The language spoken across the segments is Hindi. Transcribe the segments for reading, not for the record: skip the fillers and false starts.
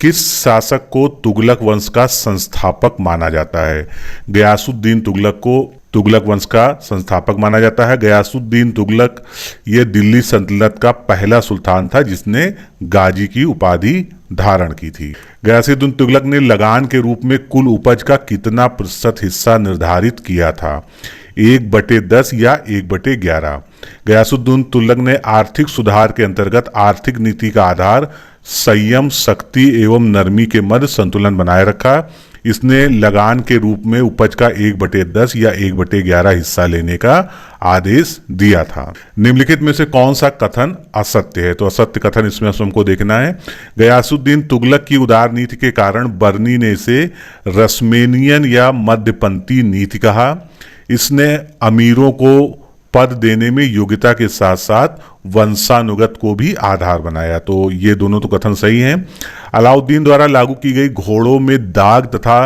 किस शासक को तुगलक वंश का संस्थापक माना जाता है? गयासुद्दीन तुगलक को तुगलक वंश का संस्थापक माना जाता है। गयासुद्दीन तुगलक ये दिल्ली सल्तनत का पहला सुल्तान था जिसने गाजी की उपाधि धारण की थी। गयासुद्दीन तुगलक ने लगान के रूप में कुल उपज का कितना प्रतिशत हिस्सा निर्धारित किया था? 1/10 या 1/11? गयासुद्दीन तुगलक ने आर्थिक सुधार के अंतर्गत आर्थिक नीति का आधार संयम, शक्ति एवं नरमी के मध्य संतुलन बनाए रखा। इसने लगान के रूप में उपज का 1/10 या 1/11 हिस्सा लेने का आदेश दिया था। निम्नलिखित में से कौन सा कथन असत्य है? तो असत्य कथन इसमें हमको देखना है। गयासुद्दीन तुगलक की उदार नीति के कारण बर्नी ने इसे रसमेनियन या मध्यपंथी नीति कहा। इसने अमीरों को पद देने में योग्यता के साथ साथ वंशानुगत को भी आधार बनाया। तो ये दोनों तो कथन सही हैं। अलाउद्दीन द्वारा लागू की गई घोड़ों में दाग तथा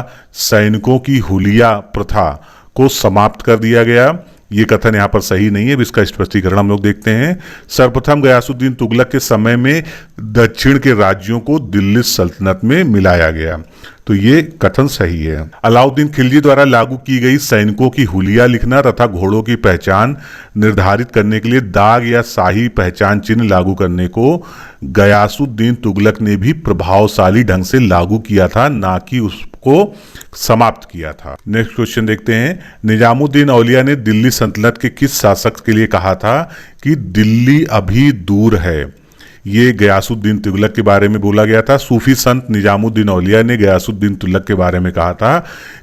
सैनिकों की हुलिया प्रथा को समाप्त कर दिया गया। ये कथन यहाँ पर सही नहीं है। अब इसका स्पष्टीकरण हम लोग देखते हैं। सर्वप्रथम गयासुद्दीन तुगलक के समय में दक्षिण के राज्यों को दिल्ली सल्तनत में मिलाया गया। तो ये कथन सही है। अलाउद्दीन खिलजी द्वारा लागू की गई सैनिकों की हुलिया लिखना तथा घोड़ों की पहचान निर्धारित करने के लिए दाग या शाही पहचान चिन्ह लागू करने को गयासुद्दीन तुगलक ने भी प्रभावशाली ढंग से लागू किया था, ना कि उसको समाप्त किया था। नेक्स्ट क्वेश्चन देखते हैं। निजामुद्दीन औलिया ने दिल्ली सल्तनत के किस शासक के लिए कहा था कि दिल्ली अभी दूर है? ये गयासुद्दीन तुगलक के बारे में बोला गया था। सूफी संत निजामुद्दीन औलिया ने गयासुद्दीन तुगलक के बारे में कहा था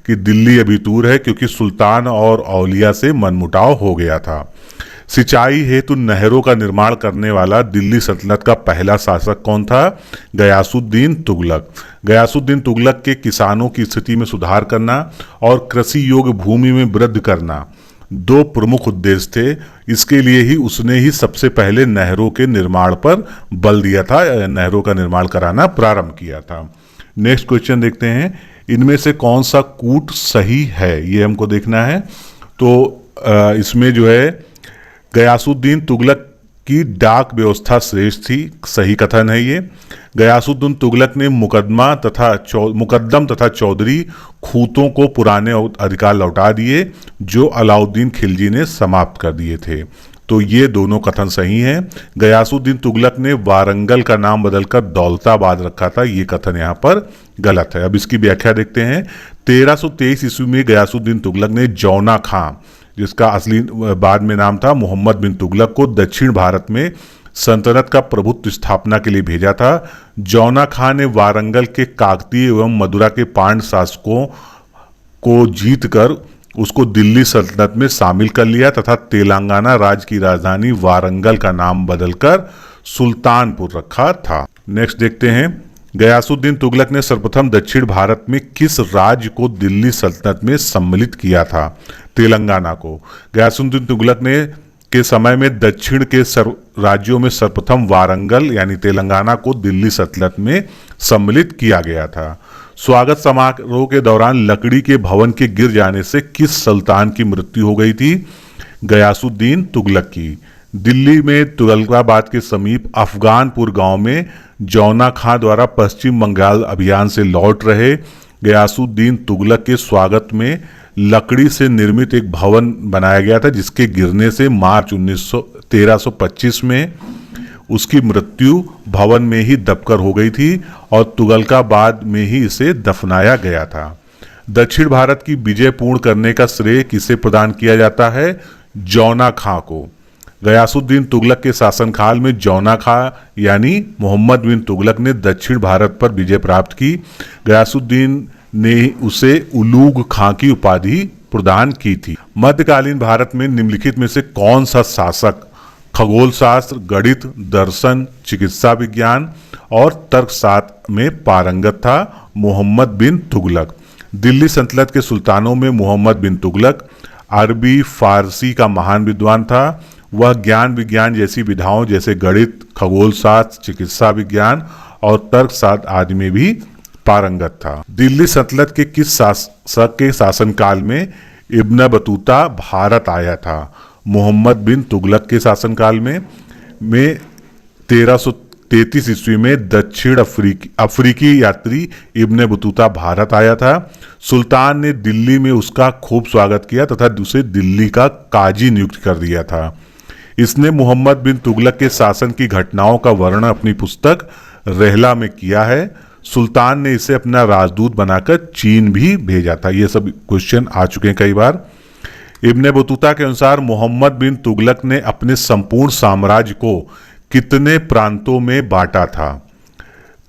कि दिल्ली अभी दूर है क्योंकि सुल्तान और औलिया से मनमुटाव हो गया था। सिंचाई हेतु नहरों का निर्माण करने वाला दिल्ली सल्तनत का पहला शासक कौन था? गयासुद्दीन तुगलक। गयासुद्दीन तुगलक के किसानों की स्थिति में सुधार करना और कृषि योग्य भूमि में वृद्धि करना दो प्रमुख उद्देश्य थे। इसके लिए ही उसने ही सबसे पहले नहरों के निर्माण पर बल दिया था, नहरों का निर्माण कराना प्रारंभ किया था। नेक्स्ट क्वेश्चन देखते हैं। इनमें से कौन सा कूट सही है? ये हमको देखना है। तो इसमें जो है गयासुद्दीन तुगलक की डाक व्यवस्था श्रेष्ठ थी, सही कथन है ये। गयासुद्दीन तुगलक ने मुकद्दम तथा चौधरी खूतों को पुराने अधिकार लौटा दिए जो अलाउद्दीन खिलजी ने समाप्त कर दिए थे। तो ये दोनों कथन सही हैं। गयासुद्दीन तुगलक ने वारंगल का नाम बदलकर दौलताबाद रखा था, ये कथन यहाँ पर गलत है। अब इसकी व्याख्या देखते हैं। 1323 ईस्वी में गयासुद्दीन तुगलक ने जौना खां, जिसका असली बाद में नाम था मोहम्मद बिन तुगलक, को दक्षिण भारत में सल्तनत का प्रभुत्व स्थापना के लिए भेजा था। जौना खां ने वारंगल के काकतीय एवं मदुरा के पांड्य शासकों को जीतकर उसको दिल्ली सल्तनत में शामिल कर लिया तथा तेलंगाना राज्य की राजधानी वारंगल का नाम बदलकर सुल्तानपुर रखा था। नेक्स्ट देखते हैं। गयासुद्दीन तुगलक ने सर्वप्रथम दक्षिण भारत में किस राज्य को दिल्ली सल्तनत में सम्मिलित किया था? तेलंगाना को। गयासुद्दीन तुगलक ने के समय में दक्षिण के राज्यों में सर्वप्रथम वारंगल यानी तेलंगाना को दिल्ली सल्तनत में सम्मिलित किया गया था। स्वागत समारोह के दौरान लकड़ी के भवन के गिर जाने से किस सुल्तान की मृत्यु हो गई थी? गयासुद्दीन तुगलक की। दिल्ली में तुगलकाबाद के समीप अफगानपुर गांव में जौना खां द्वारा पश्चिम बंगाल अभियान से लौट रहे गयासुद्दीन तुगलक के स्वागत में लकड़ी से निर्मित एक भवन बनाया गया था, जिसके गिरने से मार्च 1325 में उसकी मृत्यु भवन में ही दबकर हो गई थी और तुगलकाबाद में ही इसे दफनाया गया था। दक्षिण भारत की विजय पूर्ण करने का श्रेय किसे प्रदान किया जाता है? जौना खां को। गयासुद्दीन तुगलक के शासनकाल में जौना खां यानी मोहम्मद बिन तुगलक ने दक्षिण भारत पर विजय प्राप्त की। गयासुद्दीन ने उसे उलूग खां की उपाधि प्रदान की थी। मध्यकालीन भारत में निम्नलिखित में से कौन सा शासक खगोल शास्त्र, गणित, दर्शन, चिकित्सा विज्ञान और तर्कशास्त्र में पारंगत था? मोहम्मद बिन तुगलक। दिल्ली सल्तनत के सुल्तानों में मोहम्मद बिन तुगलक अरबी फारसी का महान विद्वान था। वह ज्ञान विज्ञान जैसी विधाओं जैसे गणित, खगोल शास्त्र, चिकित्सा विज्ञान और तर्कशास्त्र आदि में भी पारंगत था। दिल्ली सल्तनत के किस शासक के शासनकाल में इब्न बतूता भारत आया था? मोहम्मद बिन तुगलक के शासनकाल में 1313 1933 ईस्वी में दक्षिण अफ्रीकी यात्री इब्ने बतूता भारत आया था। सुल्तान ने दिल्ली में उसका खूब स्वागत किया तथा उसे दिल्ली का काजी नियुक्त कर दिया था। इसने मोहम्मद बिन तुगलक के शासन की घटनाओं का वर्णन अपनी पुस्तक रहला में किया है। सुल्तान ने इसे अपना राजदूत बनाकर चीन भी भेजा था। ये सब क्वेश्चन आ चुके हैं कई बार। इब्ने बतूता के अनुसार मोहम्मद बिन तुगलक ने अपने संपूर्ण साम्राज्य को कितने प्रांतों में बांटा था?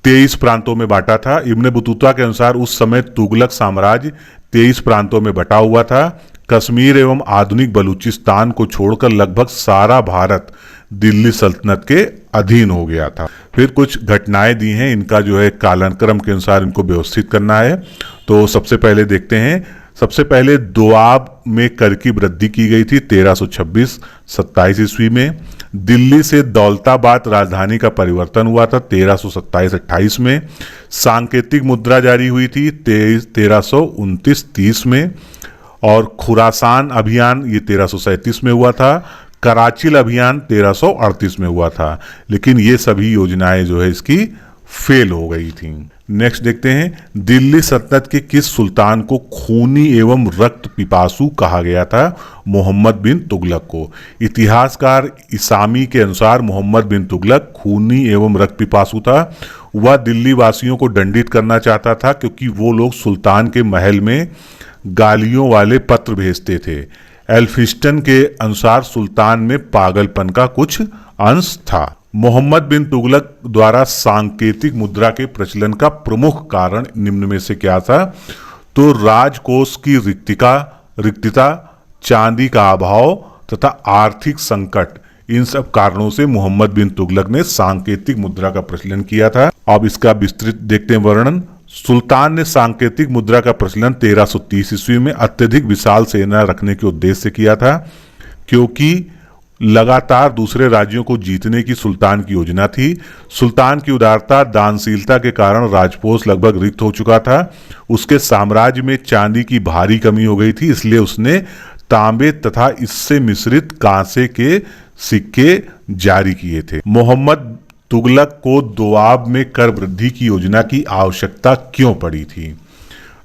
23 प्रांतों में बांटा था। इब्ने बतूता के अनुसार उस समय तुगलक साम्राज्य 23 प्रांतों में बटा हुआ था। कश्मीर एवं आधुनिक बलूचिस्तान को छोड़कर लगभग सारा भारत दिल्ली सल्तनत के अधीन हो गया था। फिर कुछ घटनाएं दी हैं, इनका जो है कालानुक्रम के अनुसार इनको व्यवस्थित करना है। तो सबसे पहले देखते हैं। सबसे पहले दोआब में कर की वृद्धि की गई थी 1326-27 ईस्वी में। दिल्ली से दौलताबाद राजधानी का परिवर्तन हुआ था 1327-28 में। सांकेतिक मुद्रा जारी हुई थी 1329-30 में। और खुरासान अभियान ये 1337 में हुआ था। कराचिल अभियान 1338 में हुआ था। लेकिन ये सभी योजनाएं जो है इसकी फेल हो गई थी। नेक्स्ट देखते हैं, दिल्ली सल्तनत के किस सुल्तान को खूनी एवं रक्त पिपासु कहा गया था? मोहम्मद बिन तुगलक को। इतिहासकार इसामी के अनुसार मोहम्मद बिन तुगलक खूनी एवं रक्त पिपासु था। वह दिल्ली वासियों को दंडित करना चाहता था क्योंकि वो लोग सुल्तान के महल में गालियों वाले पत्र भेजते थे। एल्फिस्टन के अनुसार सुल्तान में पागलपन का कुछ अंश था। मोहम्मद बिन तुगलक द्वारा सांकेतिक मुद्रा के प्रचलन का प्रमुख कारण निम्न में से क्या था? तो राजकोष की रिक्तता, चांदी का अभाव तथा आर्थिक संकट, इन सब कारणों से मोहम्मद बिन तुगलक ने सांकेतिक मुद्रा का प्रचलन किया था। अब इसका विस्तृत देखते हैं वर्णन। सुल्तान ने सांकेतिक मुद्रा का प्रचलन 1330 ईस्वी में अत्यधिक विशाल सेना रखने के उद्देश्य से किया था, क्योंकि लगातार दूसरे राज्यों को जीतने की सुल्तान की योजना थी। सुल्तान की उदारता, दानशीलता के कारण राजकोष लगभग रिक्त हो चुका था। उसके साम्राज्य में चांदी की भारी कमी हो गई थी, इसलिए उसने तांबे तथा इससे मिश्रित कांसे के सिक्के जारी किए थे। मोहम्मद तुगलक को दोआब में कर वृद्धि की योजना की आवश्यकता क्यों पड़ी थी?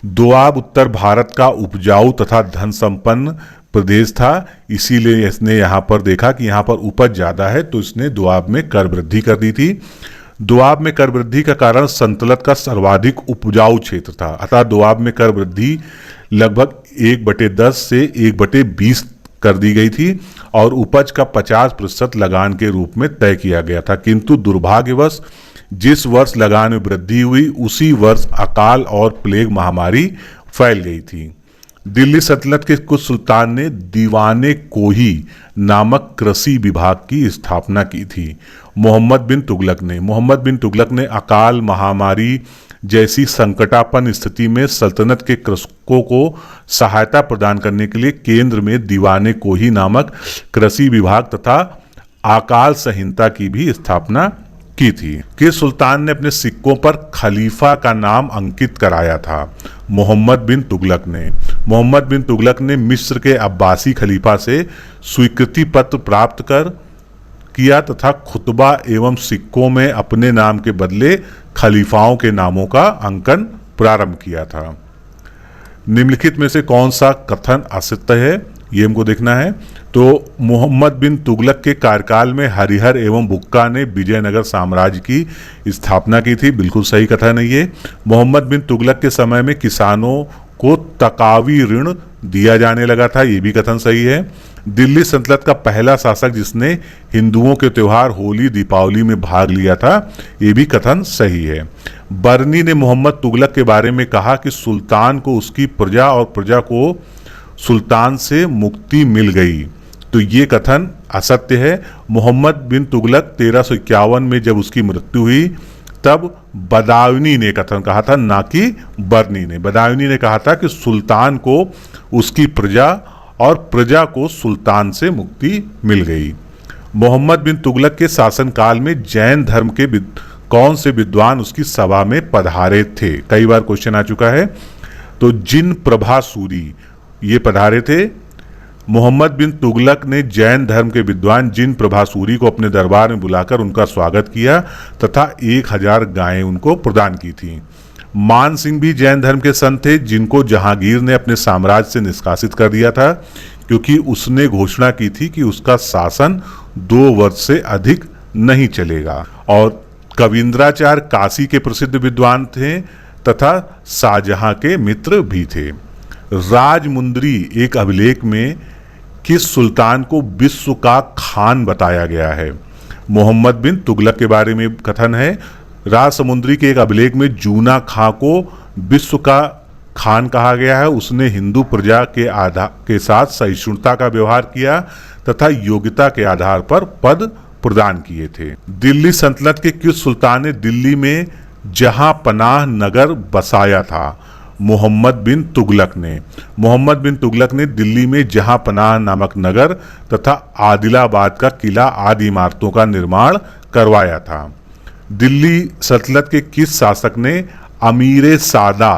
दोआब उत्तर भारत का उपजाऊ तथा धन संपन्न प्रदेश था, इसीलिए इसने यहाँ पर देखा कि यहाँ पर उपज ज्यादा है, तो इसने दोआब में कर वृद्धि कर दी थी। दोआब में कर वृद्धि का कारण सल्तनत का सर्वाधिक उपजाऊ क्षेत्र था, अतः दोआब में कर वृद्धि लगभग 1/10 से 1/20 कर दी गई थी और उपज का 50% लगान के रूप में तय किया गया था। किंतु दुर्भाग्यवश जिस वर्ष लगान में वृद्धि हुई उसी वर्ष अकाल और प्लेग महामारी फैल गई थी। दिल्ली सल्तनत के कुछ सुल्तान ने दीवाने कोही नामक कृषि विभाग की स्थापना की थी। मोहम्मद बिन तुगलक ने अकाल, महामारी जैसी संकटापन्न स्थिति में सल्तनत के कृषकों को सहायता प्रदान करने के लिए केंद्र में दीवाने कोही नामक कृषि विभाग तथा अकाल संहिता की भी स्थापना की थी। किस सुल्तान ने अपने सिक्कों पर खलीफा का नाम अंकित कराया था? मोहम्मद बिन तुगलक ने मिस्र के अब्बासी खलीफा से स्वीकृति पत्र प्राप्त किया तथा खुतबा एवं सिक्कों में अपने नाम के बदले खलीफाओं के नामों का अंकन प्रारंभ किया था। निम्नलिखित में से कौन सा कथन असत्य है, ये हमको देखना है। तो मोहम्मद बिन तुगलक के कार्यकाल में हरिहर एवं बुक्का ने विजयनगर साम्राज्य की स्थापना की थी, बिल्कुल सही कथन है ये। मोहम्मद बिन तुगलक के समय में किसानों को तकावी ऋण दिया जाने लगा था, ये भी कथन सही है। दिल्ली सल्तनत का पहला शासक जिसने हिंदुओं के त्योहार होली दीपावली में भाग लिया था, ये भी कथन सही है। बर्नी ने मोहम्मद तुगलक के बारे में कहा कि सुल्तान को उसकी प्रजा और प्रजा को सुल्तान से मुक्ति मिल गई, तो ये कथन असत्य है। मोहम्मद बिन तुगलक 1351 में जब उसकी मृत्यु हुई तब बदायूनी ने कथन कहा था, ना कि बर्नी ने। बदायूनी ने कहा था कि सुल्तान को उसकी प्रजा और प्रजा को सुल्तान से मुक्ति मिल गई। मोहम्मद बिन तुगलक के शासनकाल में जैन धर्म के कौन से विद्वान उसकी सभा में पधारे थे? कई बार क्वेश्चन आ चुका है। तो जिन प्रभा सूरी ये पधारे थे। मोहम्मद बिन तुगलक ने जैन धर्म के विद्वान जिन प्रभासूरी को अपने दरबार में बुलाकर उनका स्वागत किया तथा 1000 गायें उनको प्रदान की थीं। मान सिंह भी जैन धर्म के संत थे, जिनको जहांगीर ने अपने साम्राज्य से निष्कासित कर दिया था, क्योंकि उसने घोषणा की थी कि उसका शासन 2 वर्ष से अधिक नहीं चलेगा। और कविंद्राचार्य काशी के प्रसिद्ध विद्वान थे तथा शाहजहां के मित्र भी थे। राजमुंदरी एक अभिलेख में किस सुल्तान को विश्व का खान बताया गया है? मोहम्मद बिन तुगलक के बारे में कथन है। राजसमुंदरी के एक अभिलेख में जूना खां को विश्व का खान कहा गया है। उसने हिंदू प्रजा के साथ सहिष्णुता का व्यवहार किया तथा योग्यता के आधार पर पद प्रदान किए थे। दिल्ली सल्तनत के किस सुल्तान ने दिल्ली में जहां पनाह नगर बसाया था? मोहम्मद बिन तुगलक ने। मोहम्मद बिन तुगलक ने दिल्ली में जहां पनाह नामक नगर तथा आदिलाबाद का किला आदि इमारतों का निर्माण करवाया था। दिल्ली सल्तनत के किस शासक ने अमीर सादा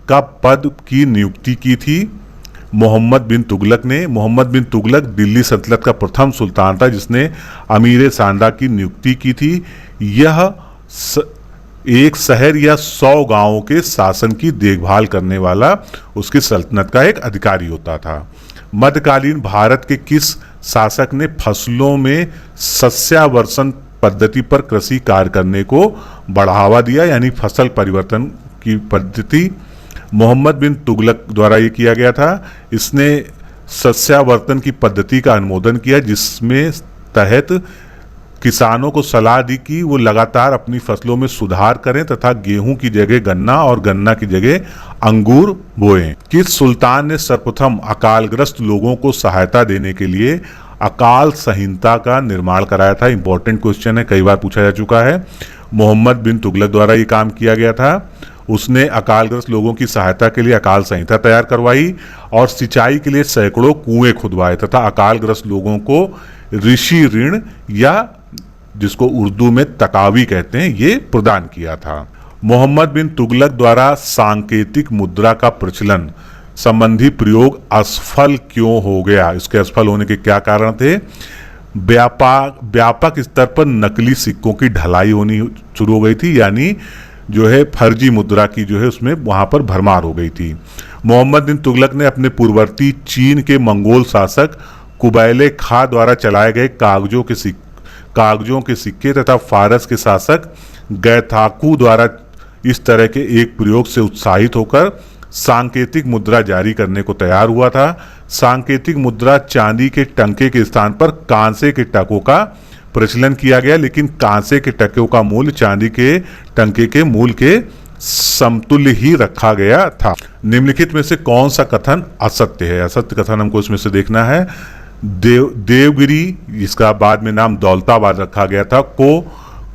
का पद की नियुक्ति की थी? मोहम्मद बिन तुगलक ने। मोहम्मद बिन तुगलक दिल्ली सल्तनत का प्रथम सुल्तान था जिसने अमीर सादा की नियुक्ति की थी। यह एक शहर या 100 गांवों के शासन की देखभाल करने वाला उसकी सल्तनत का एक अधिकारी होता था। मध्यकालीन भारत के किस शासक ने फसलों में सस्यावर्षण पद्धति पर कृषि कार्य करने को बढ़ावा दिया, यानी फसल परिवर्तन की पद्धति? मोहम्मद बिन तुगलक द्वारा ये किया गया था। इसने सस्यावर्तन की पद्धति का अनुमोदन किया, जिसमें तहत किसानों को सलाह दी कि वो लगातार अपनी फसलों में सुधार करें तथा गेहूं की जगह गन्ना और गन्ना की जगह अंगूर बोएं। किस सुल्तान ने सर्वप्रथम अकालग्रस्त लोगों को सहायता देने के लिए अकाल संहिता का निर्माण कराया था? इंपॉर्टेंट क्वेश्चन है, कई बार पूछा जा चुका है। मोहम्मद बिन तुगलक द्वारा ये काम किया गया था। उसने अकालग्रस्त लोगों की सहायता के लिए अकाल संहिता तैयार करवाई और सिंचाई के लिए सैकड़ों कुएं खुदवाए तथा अकालग्रस्त लोगों को ऋषि ऋण या जिसको उर्दू में तकावी कहते हैं ये प्रदान किया था। मोहम्मद बिन तुगलक द्वारा सांकेतिक मुद्रा का प्रचलन संबंधी प्रयोग असफल क्यों हो गया? इसके असफल होने के क्या कारण थे? व्यापक स्तर पर नकली सिक्कों की ढलाई होनी शुरू हो गई थी, यानी जो है फर्जी मुद्रा की जो है उसमें वहां पर भरमार हो गई थी। मोहम्मद बिन तुगलक ने अपने पूर्ववर्ती चीन के मंगोल शासक कुबैले खां द्वारा चलाए गए कागजों के सिक्के तथा फारस के शासक गैथाकू द्वारा इस तरह के एक प्रयोग से उत्साहित होकर सांकेतिक मुद्रा जारी करने को तैयार हुआ था। सांकेतिक मुद्रा चांदी के टंके के स्थान पर कांसे के टकों का प्रचलन किया गया, लेकिन कांसे के टकों का मूल्य चांदी के टंके के मूल्य के समतुल्य ही रखा गया था। निम्नलिखित में से कौन सा कथन असत्य है? असत्य कथन हमको इसमें से देखना है। देवगिरी, जिसका बाद में नाम दौलताबाद रखा गया था, को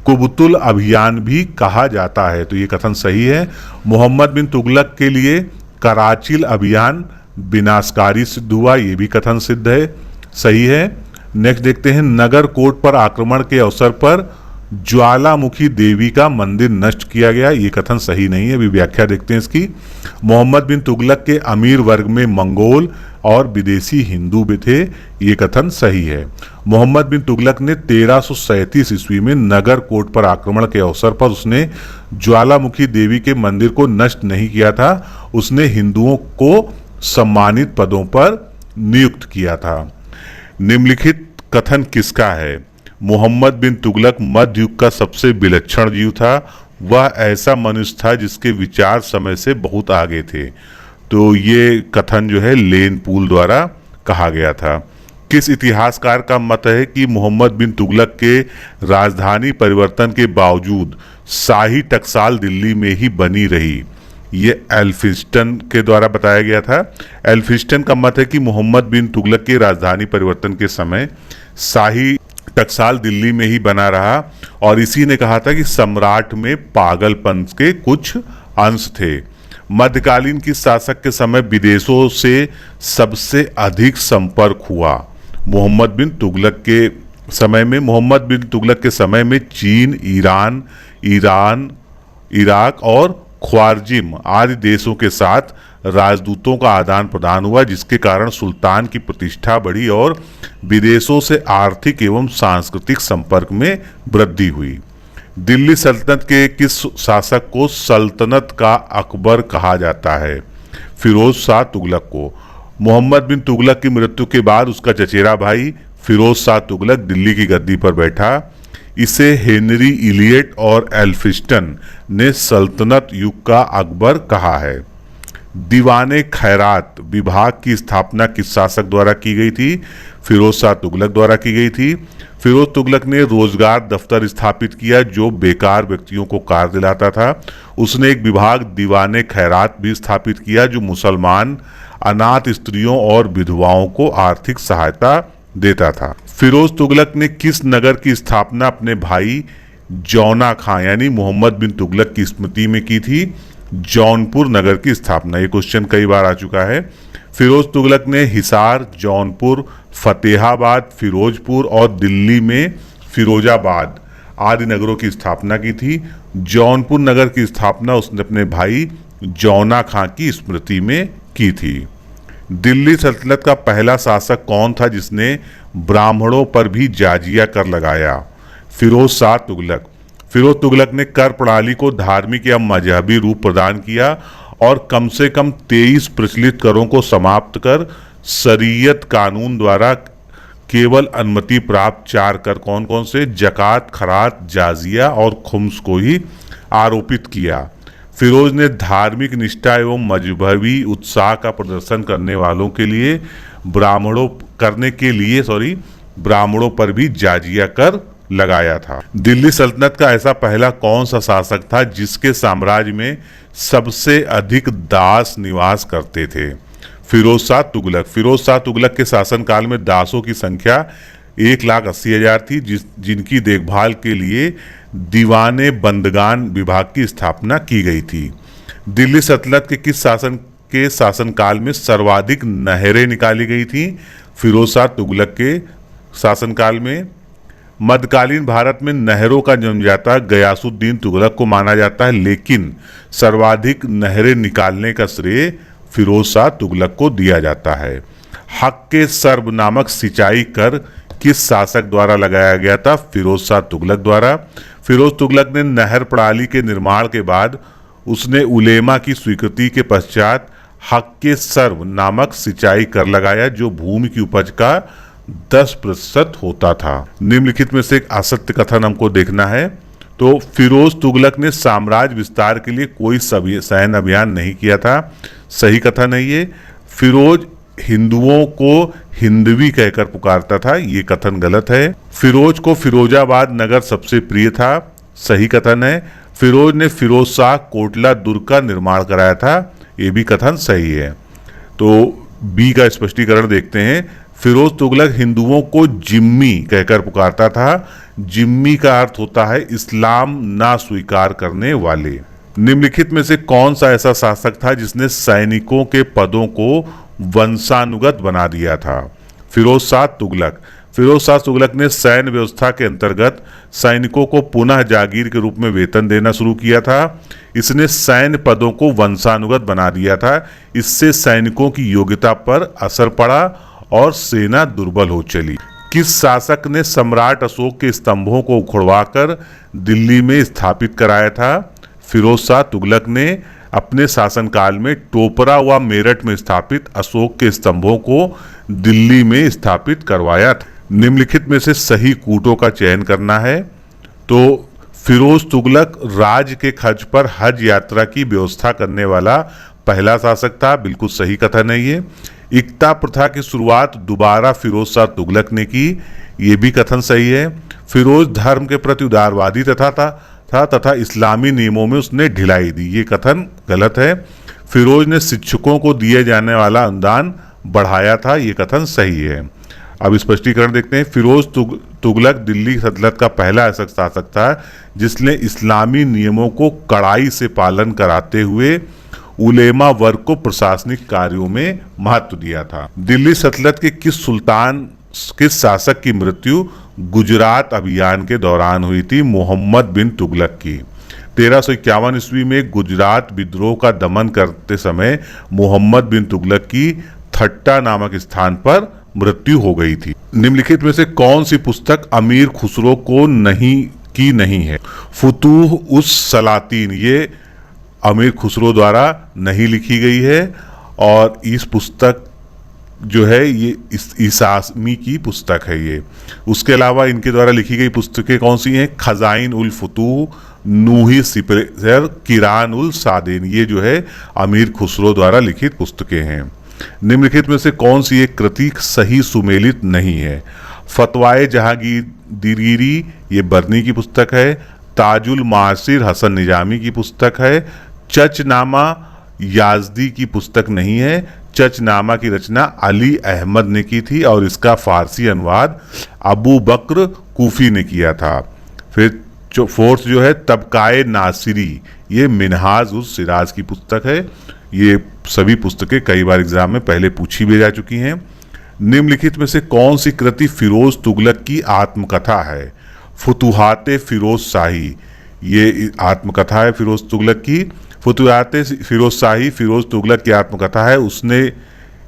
कुबतुल अभियान भी कहा जाता है, तो ये कथन सही है। मोहम्मद बिन तुगलक के लिए कराचिल अभियान विनाशकारी सिद्ध हुआ, ये भी कथन सिद्ध है, सही है। नेक्स्ट देखते हैं, नगर कोट पर आक्रमण के अवसर पर ज्वालामुखी देवी का मंदिर नष्ट किया गया, ये कथन सही नहीं है, अभी व्याख्या देखते हैं इसकी। मोहम्मद बिन तुगलक के अमीर वर्ग में मंगोल और विदेशी हिंदू भी थे, ये कथन सही है। मोहम्मद बिन तुगलक ने 1337 ईस्वी में नगर कोट पर आक्रमण के अवसर पर उसने ज्वालामुखी देवी के मंदिर को नष्ट नहीं किया था, उसने हिंदुओं को सम्मानित पदों पर नियुक्त किया था। निम्नलिखित कथन किसका है? मोहम्मद बिन तुगलक मध्य युग का सबसे विलक्षण जीव था, वह ऐसा मनुष्य था जिसके विचार समय से बहुत आगे थे, तो ये कथन जो है लेन पूल द्वारा कहा गया था। किस इतिहासकार का मत है कि मोहम्मद बिन तुगलक के राजधानी परिवर्तन के बावजूद शाही टकसाल दिल्ली में ही बनी रही? ये एल्फिंस्टन के द्वारा बताया गया था। एल्फिंस्टन का मत है कि मोहम्मद बिन तुगलक के राजधानी परिवर्तन के समय शाही टकसाल दिल्ली में ही बना रहा और इसी ने कहा था कि सम्राट में पागलपन के कुछ अंश थे। मध्यकालीन की शासक के समय विदेशों से सबसे अधिक संपर्क हुआ? मोहम्मद बिन तुगलक के समय में। मोहम्मद बिन तुगलक के समय में चीन, ईरान, इराक और ख्वारिज़्म आदि देशों के साथ राजदूतों का आदान प्रदान हुआ, जिसके कारण सुल्तान की प्रतिष्ठा बढ़ी और विदेशों से आर्थिक एवं सांस्कृतिक संपर्क में वृद्धि हुई। दिल्ली सल्तनत के किस शासक को सल्तनत का अकबर कहा जाता है? फिरोज शाह तुगलक को। मोहम्मद बिन तुगलक की मृत्यु के बाद उसका चचेरा भाई फिरोज शाह तुगलक दिल्ली की गद्दी पर बैठा। इसे हेनरी इलियट और एल्फिस्टन ने सल्तनत युग का अकबर कहा है। दीवाने खैरात विभाग की स्थापना किस शासक द्वारा की गई थी? फिरोज शाह तुगलक द्वारा की गई थी। फिरोज तुगलक ने रोजगार दफ्तर स्थापित किया जो बेकार व्यक्तियों को कार्य दिलाता था। उसने एक विभाग दीवाने खैरात भी स्थापित किया जो मुसलमान अनाथ स्त्रियों और विधवाओं को आर्थिक सहायता देता था। फिरोज तुगलक ने किस नगर की स्थापना अपने भाई जौना खां यानी मोहम्मद बिन तुगलक की स्मृति में की थी? जौनपुर नगर की स्थापना। ये क्वेश्चन कई बार आ चुका है। फिरोज तुगलक ने हिसार, जौनपुर, फतेहाबाद, फिरोजपुर और दिल्ली में फिरोजाबाद आदि नगरों की स्थापना की थी। जौनपुर नगर की स्थापना उसने अपने भाई जौना खां की स्मृति में की थी। दिल्ली सल्तनत का पहला शासक कौन था जिसने ब्राह्मणों पर भी जाजिया कर लगाया? फिरोज शाह तुगलक। फिरोज तुगलक ने कर प्रणाली को धार्मिक या मजहबी रूप प्रदान किया और कम से कम 23 प्रचलित करों को समाप्त कर शरीयत कानून द्वारा केवल अनुमति प्राप्त 4 कर कौन कौन से जकात, खरात, जाजिया और खुम्स को ही आरोपित किया। फिरोज ने धार्मिक निष्ठा एवं मजहबी उत्साह का प्रदर्शन करने वालों के लिए ब्राह्मणों पर भी जाजिया कर लगाया था। दिल्ली सल्तनत का ऐसा पहला कौन सा शासक था जिसके साम्राज्य में सबसे अधिक दास निवास करते थे? फिरोज शाह तुगलक। फिरोज शाह तुगलक के शासनकाल में दासों की संख्या 1,80,000 थी जिनकी देखभाल के लिए दीवाने बंदगान विभाग की स्थापना की गई थी। दिल्ली सल्तनत के किस शासनकाल में सर्वाधिक नहरें निकाली गई थी? फिरोज शाह तुगलक के शासनकाल में। मध्यकालीन भारत में नहरों का जन्मदाता गयासुद्दीन तुगलक को माना जाता है, लेकिन सर्वाधिक नहरें निकालने का श्रेय फिरोज शाह तुगलक को दिया जाता है। हक के सर्ब नामक सिंचाई कर किस शासक द्वारा लगाया गया था? फिरोज शाह तुगलक द्वारा। फिरोज तुगलक ने नहर प्रणाली के निर्माण के बाद उसने उलेमा की स्वीकृति के पश्चात हक के सर्व नामक सिंचाई कर लगाया जो भूमि की उपज का 10% होता था। निम्नलिखित में से एक असत्य कथन हमको देखना है। तो फिरोज तुगलक ने साम्राज्य विस्तार के लिए कोई सैन्य अभियान नहीं किया था। सही कथन है ये। फिरोज हिंदुओं को हिंदवी कहकर पुकारता था। ये कथन गलत है। फिरोज को फिरोजाबाद नगर सबसे प्रिय था। सही कथन है। फिरोज ने फिरोज शाह कोटला दुर्ग का निर्माण कराया था। ये भी कथन सही है। तो बी का स्पष्टीकरण देखते हैं। फिरोज तुगलक हिंदुओं को जिम्मी कहकर पुकारता था। जिम्मी का अर्थ होता है इस्लाम ना स्वीकार करने वाले। निम्नलिखित में से कौन सा ऐसा शासक था जिसने सैनिकों के पदों को वंशानुगत बना दिया था? फिरोज शाह तुगलक। फिरोज शाह तुगलक ने सैन्य व्यवस्था के अंतर्गत सैनिकों को पुनः जागीर के रूप में वेतन देना शुरू किया था। इसने सैन्य पदों को वंशानुगत बना दिया था। इससे सैनिकों की योग्यता पर असर पड़ा और सेना दुर्बल हो चली। किस शासक ने सम्राट अशोक के स्तंभों को उखड़वाकर दिल्ली में स्थापित कराया था? फिरोज शाह तुगलक ने अपने शासनकाल में टोपरा व मेरठ में स्थापित अशोक के स्तंभों को दिल्ली में स्थापित करवाया था। निम्नलिखित में से सही कूटों का चयन करना है। तो फिरोज तुगलक राज्य के खर्च पर हज यात्रा की व्यवस्था करने वाला पहला शासक था। बिल्कुल सही कथन है ये। इक्ता प्रथा की शुरुआत दोबारा फिरोज शाह तुगलक ने की। ये भी कथन सही है। फिरोज धर्म के प्रति उदारवादी तथा इस्लामी नियमों में उसने ढिलाई दी। ये कथन गलत है। फिरोज ने शिक्षकों को दिए जाने वाला अनुदान बढ़ाया था। ये कथन सही है। अब स्पष्टीकरण देखते हैं। फिरोज तुगलक दिल्ली सल्तनत का पहला ऐसा शासक था जिसने इस्लामी नियमों को कड़ाई से पालन कराते हुए उलेमा वर्ग को प्रशासनिक कार्यों में महत्व दिया था। दिल्ली सल्तनत के किस शासक की मृत्यु गुजरात अभियान के दौरान हुई थी? मोहम्मद बिन तुगलक की। 1351 ईस्वी में गुजरात विद्रोह का दमन करते समय मोहम्मद बिन तुगलक की थट्टा नामक स्थान पर मृत्यु हो गई थी। निम्नलिखित में से कौन सी पुस्तक अमीर खुसरो को नहीं है? फुतूह उस सलातीन, ये अमीर खुसरो द्वारा नहीं लिखी गई है और इस पुस्तक जो है ये ईसामी की पुस्तक है ये। उसके अलावा इनके द्वारा लिखी गई पुस्तकें कौन सी हैं? खजाइन उल फुतूह, नूही सिपर, किरान उल सादिन, ये जो है अमीर खुसरो द्वारा लिखित पुस्तकें हैं। निम्नलिखित में से कौन सी एक कृति सही सुमेलित नहीं है? फतवाए जहांगीरी, ये बर्नी की पुस्तक है। ताजुल मासिर हसन निजामी की पुस्तक है। चचनामा याजदी की पुस्तक नहीं है। चचनामा की रचना अली अहमद ने की थी और इसका फारसी अनुवाद अबू बकर कूफी ने किया था। फिर फोर्थ जो है तबकाए नासिरी, ये मिनहाज उस सिराज की पुस्तक है। ये सभी पुस्तकें कई बार एग्जाम में पहले पूछी भी जा चुकी हैं। निम्नलिखित में से कौन सी कृति फिरोज तुगलक की आत्मकथा है? फुतुहाते फिरोज शाही, ये आत्मकथा है फिरोज तुगलक की। फुतुहाते फिरोज शाही फिरोज तुगलक की आत्मकथा है।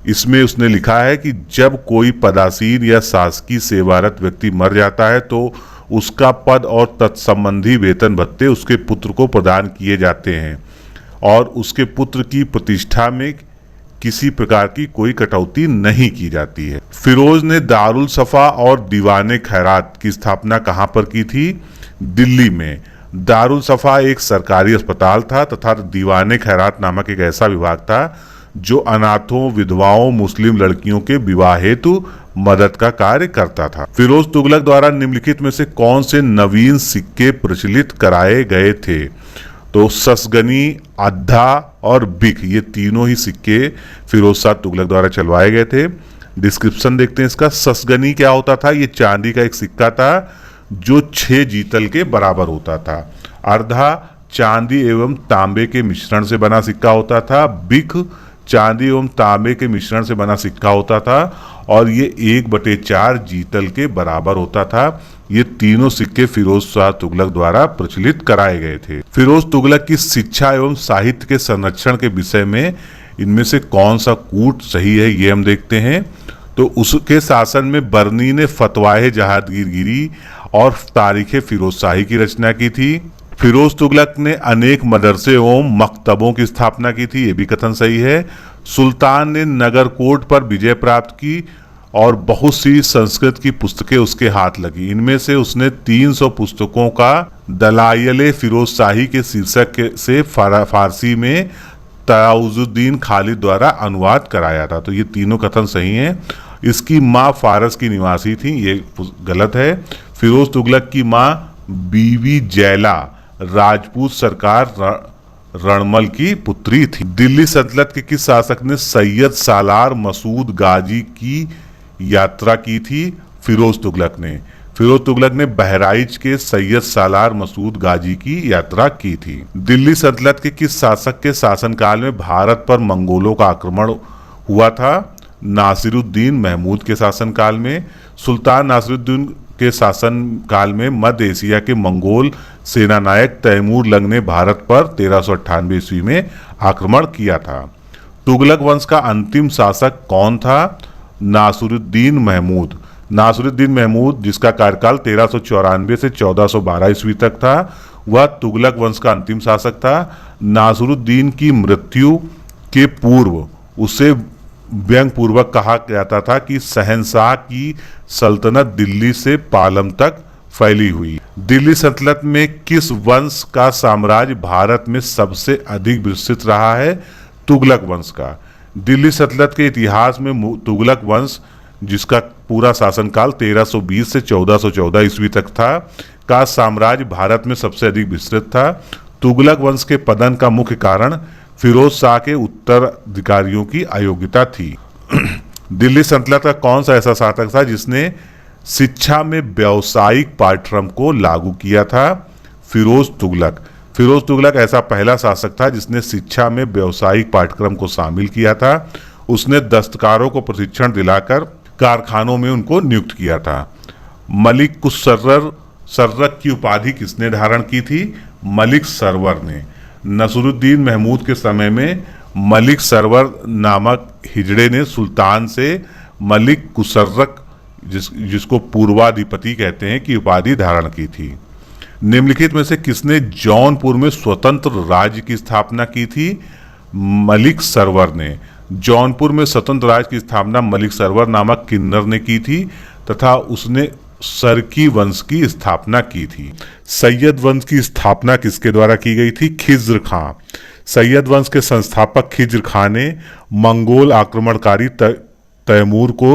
इसमें उसने लिखा है कि जब कोई पदासीन या शासकीय सेवारत व्यक्ति मर जाता है तो उसका पद और तत्संबंधी वेतन भत्ते उसके पुत्र को प्रदान किए जाते हैं और उसके पुत्र की प्रतिष्ठा में किसी प्रकार की कोई कटौती नहीं की जाती है। फिरोज ने दारुल सफा और दीवाने खैरात की स्थापना कहाँ पर की थी? दिल्ली में। दारुल सफा एक सरकारी अस्पताल था तथा दीवाने खैरात नामक एक ऐसा विभाग था जो अनाथों, विधवाओं, मुस्लिम लड़कियों के विवाह हेतु मदद का कार्य करता था। फिरोज तुगलक द्वारा निम्नलिखित में से कौन से नवीन सिक्के प्रचलित कराए गए थे? तो ससगनी, अद्धा और बिक, ये तीनों ही सिक्के फिरोज शाह तुगलक द्वारा चलवाए गए थे। डिस्क्रिप्शन देखते हैं इसका। ससगनी क्या होता था? ये चांदी का एक सिक्का था जो 6 जीतल के बराबर होता था। अर्धा चांदी एवं तांबे के मिश्रण से बना सिक्का होता था। बिक चांदी एवं तांबे के मिश्रण से बना सिक्का होता था और ये 1/4 जीतल के बराबर होता था। ये तीनों सिक्के फिरोज शाह तुगलक द्वारा प्रचलित कराए गए थे। फिरोज तुगलक की शिक्षा एवं साहित्य के संरक्षण के विषय में इनमें से कौन सा कूट सही है, ये हम देखते हैं। तो उसके शासन में बर्नी ने फतवाए जहांगीरी और तारीख फिरोज शाही की रचना की थी। फिरोज तुगलक ने अनेक मदरसे एवं मकतबों की स्थापना की थी, ये भी कथन सही है। सुल्तान ने नगरकोट पर विजय प्राप्त की और बहुत सी संस्कृत की पुस्तकें उसके हाथ लगी। इनमें से उसने 300 पुस्तकों का दलाइल फिरोज शाही के शीर्षक से फारसी में ताउजुद्दीन खालिद द्वारा अनुवाद कराया था। तो ये तीनों कथन सही हैं। इसकी माँ फारस की निवासी थी, ये गलत है। फिरोज तुगलक की माँ बीवी जैला राजपूत सरकार रणमल की पुत्री थी। दिल्ली सल्तनत के किस शासक ने सैयद सालार मसूद गाजी की यात्रा की थी? फिरोज तुगलक ने। फिरोज तुगलक ने बहराइच के सैयद सालार मसूद गाजी की यात्रा की थी। दिल्ली सल्तनत के किस शासक के शासनकाल में भारत पर मंगोलों का आक्रमण हुआ था? नासिरुद्दीन महमूद के शासनकाल में। सुल्तान नासिरुद्दीन के शासन काल में मध्य एशिया के मंगोल सेनानायक तैमूर लंग ने भारत पर 1398 ईस्वी में आक्रमण किया था। तुगलक वंश का अंतिम शासक कौन था? नासिरुद्दीन महमूद। नासिरुद्दीन महमूद, जिसका कार्यकाल 1394 से 1412 ईस्वी तक था, वह तुगलक वंश का अंतिम शासक था। नासिरुद्दीन की मृत्यु के पूर्व उसे व्यंग पूर्वक कहा जाता था कि शहंशाह की सल्तनत दिल्ली से पालम तक फैली हुई। दिल्ली सल्तनत में किस वंश का साम्राज्य भारत में सबसे अधिक विस्तृत रहा है? तुगलक वंश का। दिल्ली सल्तनत के इतिहास में तुगलक वंश, जिसका पूरा शासनकाल 1320 से 1414 ईस्वी तक था, का साम्राज्य भारत में सबसे अधिक विस्तृत था। तुगलक वंश के पतन का मुख्य कारण फिरोज शाह के उत्तराधिकारियों की अयोग्यता थी। दिल्ली सल्तनत का कौन सा ऐसा शासक था जिसने शिक्षा में व्यावसायिक पाठ्यक्रम को लागू किया था? फिरोज तुगलक। फिरोज तुगलक ऐसा पहला शासक था जिसने शिक्षा में व्यावसायिक पाठ्यक्रम को शामिल किया था। उसने दस्तकारों को प्रशिक्षण दिलाकर कारखानों में उनको नियुक्त किया था। मलिक कुसर्र सर्रक की उपाधि किसने धारण की थी? मलिक सरवर ने। नसरुद्दीन महमूद के समय में मलिक सरवर नामक हिजड़े ने सुल्तान से मलिक कुसर्रक जिसको पूर्वाधिपति कहते हैं की उपाधि धारण की थी। निम्नलिखित में से किसने जौनपुर में स्वतंत्र राज्य की स्थापना की थी? मलिक सरवर ने। जौनपुर में स्वतंत्र राज्य की स्थापना मलिक सरवर नामक किन्नर ने की थी तथा उसने सरकी वंश की स्थापना की थी। सैयद वंश की स्थापना किसके द्वारा की गई थी? खिज्र खां। सैयद वंश के संस्थापक खिज्र खां ने मंगोल आक्रमणकारी तैमूर को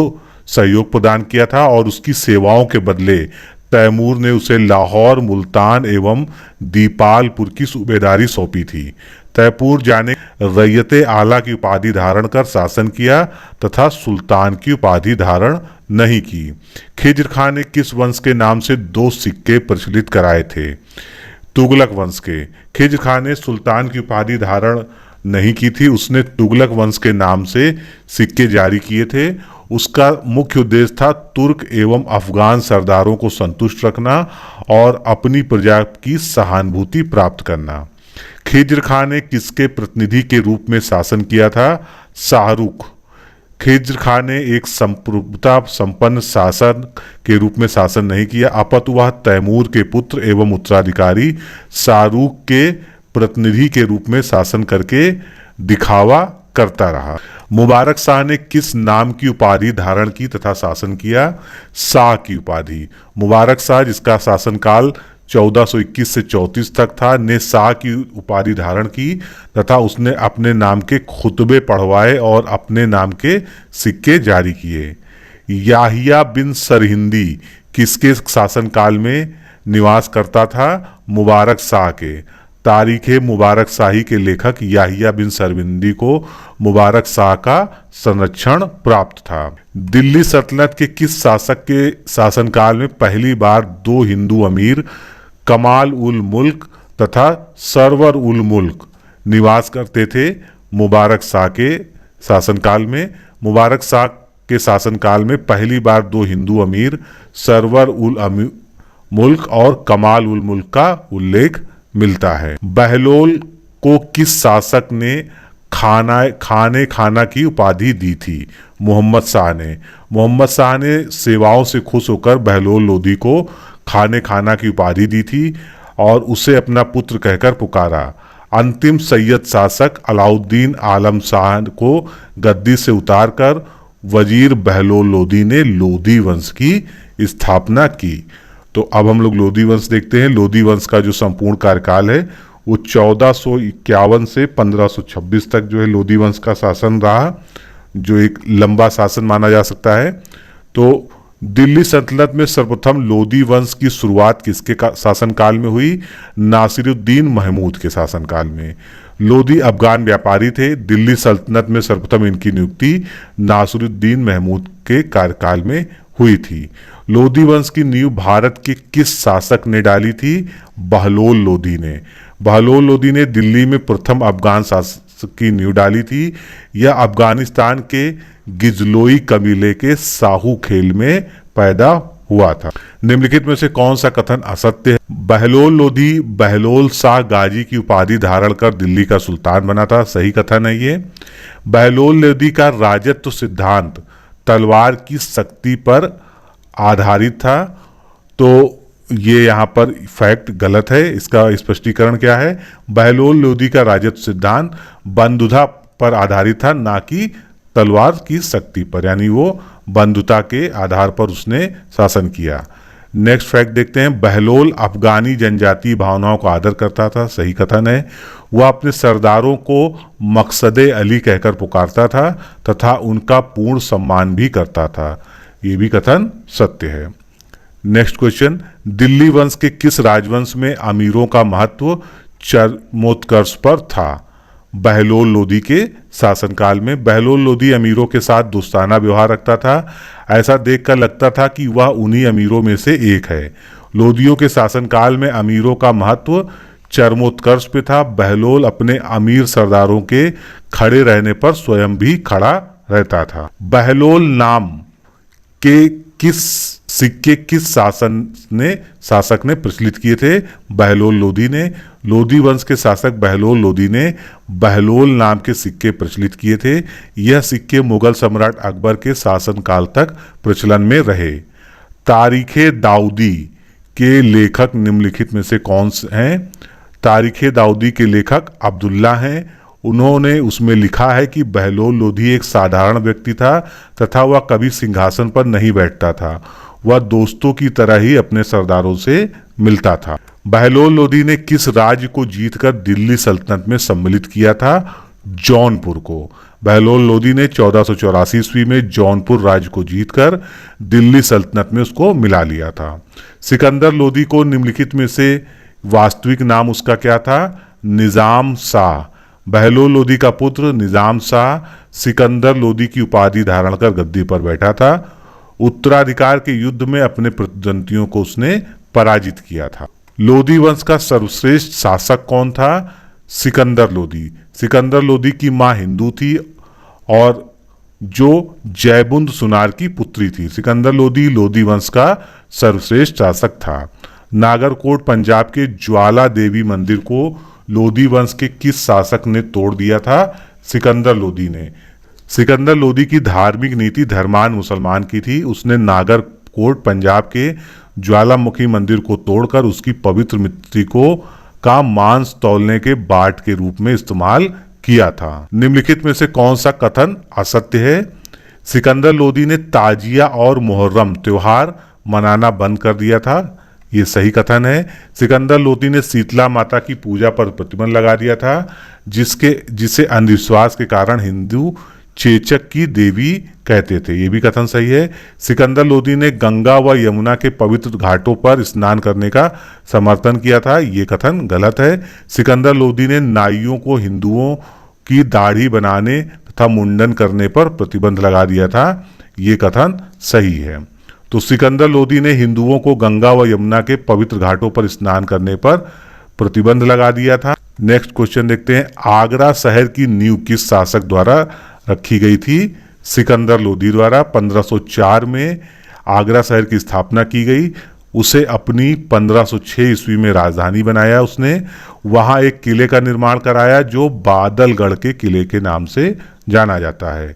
सहयोग प्रदान किया था और उसकी सेवाओं के बदले तैमूर ने उसे लाहौर, मुल्तान एवं दीपालपुर की सूबेदारी सौंपी थी। तैमूर जाने रैयते आला की उपाधि धारण कर शासन किया तथा सुल्तान की उपाधि धारण नहीं की। खिज्र खां ने किस वंश के नाम से 2 सिक्के प्रचलित कराए थे? तुगलक वंश के। खिज्र खां ने सुल्तान की उपाधि धारण नहीं की थी, उसने तुगलक वंश के नाम से सिक्के जारी किए थे। उसका मुख्य उद्देश्य था तुर्क एवं अफगान सरदारों को संतुष्ट रखना और अपनी प्रजा की सहानुभूति प्राप्त करना। खिज्र खां ने किसके प्रतिनिधि के रूप में शासन किया था? शाहरुख। खिज्र खां ने एक संप्रभुता संपन्न शासक के रूप में शासन नहीं किया, अपितु वह तैमूर के पुत्र एवं उत्तराधिकारी शाहरुख के प्रतिनिधि के रूप में शासन करके दिखावा करता रहा। मुबारक शाह ने किस नाम की उपाधि धारण की तथा शासन किया? शाह की उपाधि। मुबारक शाह, जिसका शासनकाल 1421 से 34 तक था, ने शाह की उपाधि धारण की तथा उसने अपने नाम के खुतबे पढ़वाए और अपने नाम के सिक्के जारी किए। याहिया बिन सरहिंदी किसके शासनकाल में निवास करता था? मुबारक शाह के। तारीख मुबारक शाही के लेखक याहिया बिन सरहिंदी को मुबारक शाह का संरक्षण प्राप्त था। दिल्ली सल्तनत के किस शासक के शासनकाल में पहली बार 2 हिंदू अमीर कमाल उल मुल्क तथा सरवर उल मुल्क निवास करते थे? मुबारक शाह के शासनकाल में। मुबारक शाह के शासनकाल में पहली बार 2 हिंदू अमीर सरवर उल मुल्क और कमाल उल मुल्क का उल्लेख मिलता है। बहलोल को किस शासक ने खाने खाना की उपाधि दी थी? मोहम्मद शाह ने। मोहम्मद शाह ने सेवाओं से खुश होकर बहलोल लोदी को खाने खाना की उपाधि दी थी और उसे अपना पुत्र कहकर पुकारा। अंतिम सैयद शासक अलाउद्दीन आलम शाह को गद्दी से उतारकर वजीर बहलोल लोदी ने लोदी वंश की स्थापना की। तो अब हम लोग लोदी वंश देखते हैं। लोदी वंश का जो संपूर्ण कार्यकाल है वो 1451 से 1526 तक जो है लोदी वंश का शासन रहा, जो एक लंबा शासन माना जा सकता है। तो दिल्ली सल्तनत में सर्वप्रथम लोदी वंश की शुरुआत किसके शासनकाल में हुई? नासिरुद्दीन महमूद के शासनकाल में। लोदी अफगान व्यापारी थे। दिल्ली सल्तनत में सर्वप्रथम इनकी नियुक्ति नासिरुद्दीन महमूद के कार्यकाल में हुई थी। लोदी वंश की नींव भारत के किस शासक ने डाली थी? बहलोल लोदी ने। बहलोल लोदी ने दिल्ली में प्रथम अफगान शासक की नींव डाली थी। यह अफगानिस्तान के गिजलोई कबीले के साहू खेल में पैदा हुआ था। निम्नलिखित में से कौन सा कथन असत्य है? बहलोल लोदी बहलोल शाह गाजी की उपाधि धारण कर दिल्ली का सुल्तान बना था। सही कथन है ये। बहलोल लोदी का राजत्व सिद्धांत तलवार की शक्ति पर आधारित था। तो ये यहाँ पर फैक्ट गलत है। इसका स्पष्टीकरण क्या है? बहलोल लोदी का राजत्व सिद्धांत बंधुता पर आधारित था, ना कि तलवार की शक्ति पर, यानी वो बंधुता के आधार पर उसने शासन किया। नेक्स्ट फैक्ट देखते हैं। बहलोल अफगानी जनजातीय भावनाओं का आदर करता था। सही कथन है। वह अपने सरदारों को मकसदे अली कहकर पुकारता था तथा उनका पूर्ण सम्मान भी करता था। ये भी कथन सत्य है। Next question. दिल्ली वंश के किस राजवंश में अमीरों का महत्व चरमोत्कर्ष पर था? बहलोल लोदी के शासनकाल में। बहलोल लोदी अमीरों के साथ दोस्ताना व्यवहार रखता था। ऐसा देखकर लगता था कि वह उन्हीं अमीरों में से एक है। लोदियों के शासनकाल में अमीरों का महत्व चरमोत्कर्ष पे था। बहलोल अपने अमीर सरदारों के खड़े रहने पर स्वयं भी खड़ा रहता था। बहलोल नाम के किस सिक्के किस शासक ने प्रचलित किए थे? बहलोल लोदी ने। लोदी वंश के शासक बहलोल लोदी ने बहलोल नाम के सिक्के प्रचलित किए थे। यह सिक्के मुगल सम्राट अकबर के शासनकाल तक प्रचलन में रहे। तारीखे दाऊदी के लेखक निम्नलिखित में से कौन से हैं? तारीखे दाऊदी के लेखक अब्दुल्ला हैं। उन्होंने उसमें लिखा है कि बहलोल लोदी एक साधारण व्यक्ति था तथा वह कभी सिंहासन पर नहीं बैठता था। वह दोस्तों की तरह ही अपने सरदारों से मिलता था। बहलोल लोदी ने किस राज्य को जीतकर दिल्ली सल्तनत में सम्मिलित किया था? जौनपुर को। बहलोल लोदी ने 1484 ईस्वी में जौनपुर राज्य को जीतकर दिल्ली सल्तनत में उसको मिला लिया था। सिकंदर लोदी को निम्नलिखित में से वास्तविक नाम उसका क्या था? निजाम शाह। बहलोल लोदी का पुत्र निजाम शाह सिकंदर लोदी की उपाधि धारण कर गद्दी पर बैठा था। उत्तराधिकार के युद्ध में अपने प्रतिद्वंदियों को उसने पराजित किया था। लोदी वंश का सर्वश्रेष्ठ शासक कौन था? सिकंदर लोदी। सिकंदर लोदी की मां हिंदू थी और जो जयबुंद सुनार की पुत्री थी। सिकंदर लोदी लोदी वंश का सर्वश्रेष्ठ शासक था। नागरकोट पंजाब के ज्वाला देवी मंदिर को लोदी वंश के किस शासक ने तोड़ दिया था? सिकंदर लोदी ने। सिकंदर लोदी की धार्मिक नीति धर्मान मुसलमान की थी। उसने नागरकोट पंजाब के ज्वालामुखी मंदिर को तोड़कर उसकी पवित्र मिट्टी को का मांस तौलने के बाट के रूप में इस्तेमाल किया था। निम्नलिखित में से कौन सा कथन असत्य है? सिकंदर लोदी ने ताजिया और मुहर्रम त्योहार मनाना बंद कर दिया था। ये सही कथन है। सिकंदर लोदी ने शीतला माता की पूजा पर प्रतिबंध लगा दिया था, जिसे अंधविश्वास के कारण हिंदू चेचक की देवी कहते थे। ये भी कथन सही है। सिकंदर लोदी ने गंगा व यमुना के पवित्र घाटों पर स्नान करने का समर्थन किया था। ये कथन गलत है। सिकंदर लोदी ने नाइयों को हिंदुओं की दाढ़ी बनाने तथा मुंडन करने पर प्रतिबंध लगा दिया था। ये कथन सही है। तो सिकंदर लोदी ने हिंदुओं को गंगा व यमुना के पवित्र घाटों पर स्नान करने पर प्रतिबंध लगा दिया था। नेक्स्ट क्वेश्चन देखते हैं। आगरा शहर की नींव किस शासक द्वारा रखी गई थी? सिकंदर लोदी द्वारा। 1504 में आगरा शहर की स्थापना की गई। उसे अपनी 1506 ईस्वी में राजधानी बनाया उसने। वहां एक किले का निर्माण कराया जो बादलगढ़ के किले के नाम से जाना जाता है।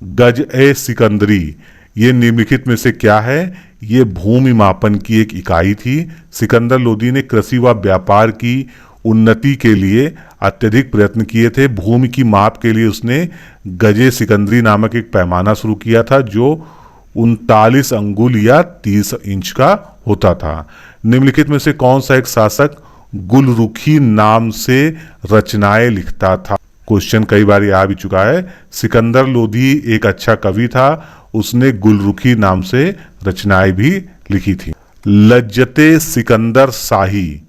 गज-ए-सिकंदरी ये निम्नलिखित में से क्या है? ये भूमि मापन की एक इकाई थी। सिकंदर लोदी ने कृषि व व्यापार की उन्नति के लिए अत्यधिक प्रयत्न किए थे। भूमि की माप के लिए उसने गजे सिकंदरी नामक एक पैमाना शुरू किया था जो 39 अंगुल या 30 इंच का होता था। निम्नलिखित में से कौन सा एक शासक गुलरुखी नाम से रचनाएं लिखता था? क्वेश्चन कई बार आ भी चुका है। सिकंदर लोदी एक अच्छा कवि था। उसने गुलरुखी नाम से रचनाएं भी लिखी थी। लज्जते सिकंदर शाही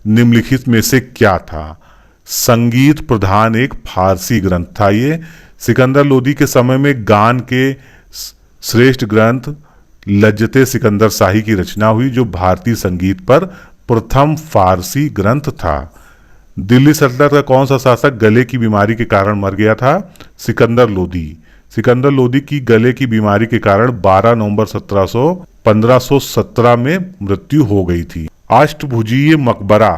निम्नलिखित में से क्या था? संगीत प्रधान एक फारसी ग्रंथ था। ये सिकंदर लोदी के समय में गान के श्रेष्ठ ग्रंथ लज्जते सिकंदर शाही की रचना हुई जो भारतीय संगीत पर प्रथम फारसी ग्रंथ था। दिल्ली सल्तनत का कौन सा शासक गले की बीमारी के कारण मर गया था? सिकंदर लोदी। सिकंदर लोदी की गले की बीमारी के कारण 12 नवंबर 1517 में मृत्यु हो गई थी। अष्टभुजीय मकबरा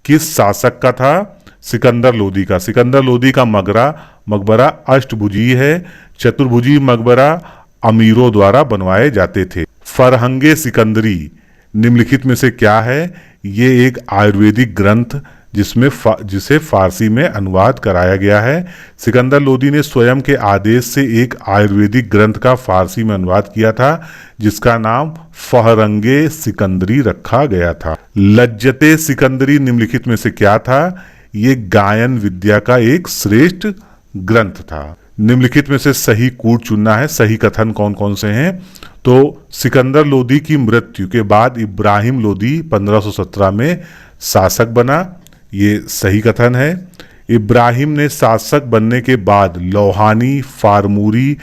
किस शासक का था? सिकंदर लोदी का। सिकंदर लोदी का मकबरा अष्टभुजीय है। चतुर्भुजीय मकबरा अमीरों द्वारा बनवाए जाते थे। फरहंगे सिकंदरी निम्नलिखित में से क्या है? ये एक आयुर्वेदिक ग्रंथ जिसे फारसी में अनुवाद कराया गया है। सिकंदर लोदी ने स्वयं के आदेश से एक आयुर्वेदिक ग्रंथ का फारसी में अनुवाद किया था जिसका नाम फहरंगे सिकंदरी रखा गया था। लज्जते सिकंदरी निम्नलिखित में से क्या था? ये गायन विद्या का एक श्रेष्ठ ग्रंथ था। निम्नलिखित में से सही कूट चुनना है। सही कथन कौन कौन से हैं? तो सिकंदर लोदी की मृत्यु के बाद इब्राहिम लोदी 1517 में शासक बना। ये सही कथन है। इब्राहिम ने शासक बनने के बाद लोहानी, फारमूरी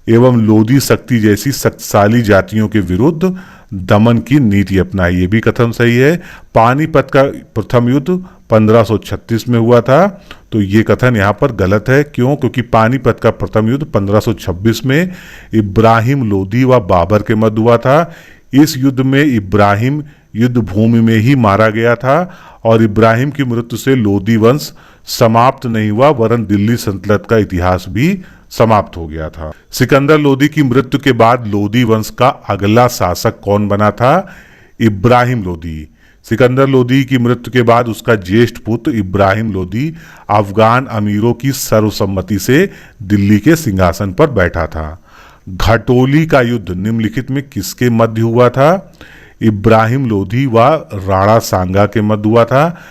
एवं लोदी शक्ति जैसी शक्तिशाली जातियों के विरुद्ध दमन की नीति अपनाई। ये भी कथन सही है। पानीपत का प्रथम युद्ध 1536 में हुआ था, तो ये कथन यहाँ पर गलत है। क्यों? क्योंकि पानीपत का प्रथम युद्ध 1526 में इब्राहिम लोदी व बाबर के मध्य हुआ था। इस युद्ध में इब्राहिम युद्ध भूमि में ही मारा गया था और इब्राहिम की मृत्यु से लोदी वंश समाप्त नहीं हुआ वरन दिल्ली सल्तनत का इतिहास भी समाप्त हो गया था। सिकंदर लोदी की मृत्यु के बाद लोदी वंश का अगला शासक कौन बना था? इब्राहिम लोदी। सिकंदर लोदी की मृत्यु के बाद उसका ज्येष्ठ पुत्र इब्राहिम लोदी अफगान अमीरों की सर्वसम्मति से दिल्ली के सिंहासन पर बैठा था। घटोली का युद्ध निम्नलिखित में किसके मध्य हुआ था? इब्राहिम लोदी व राणा सांगा के मध्य हुआ था।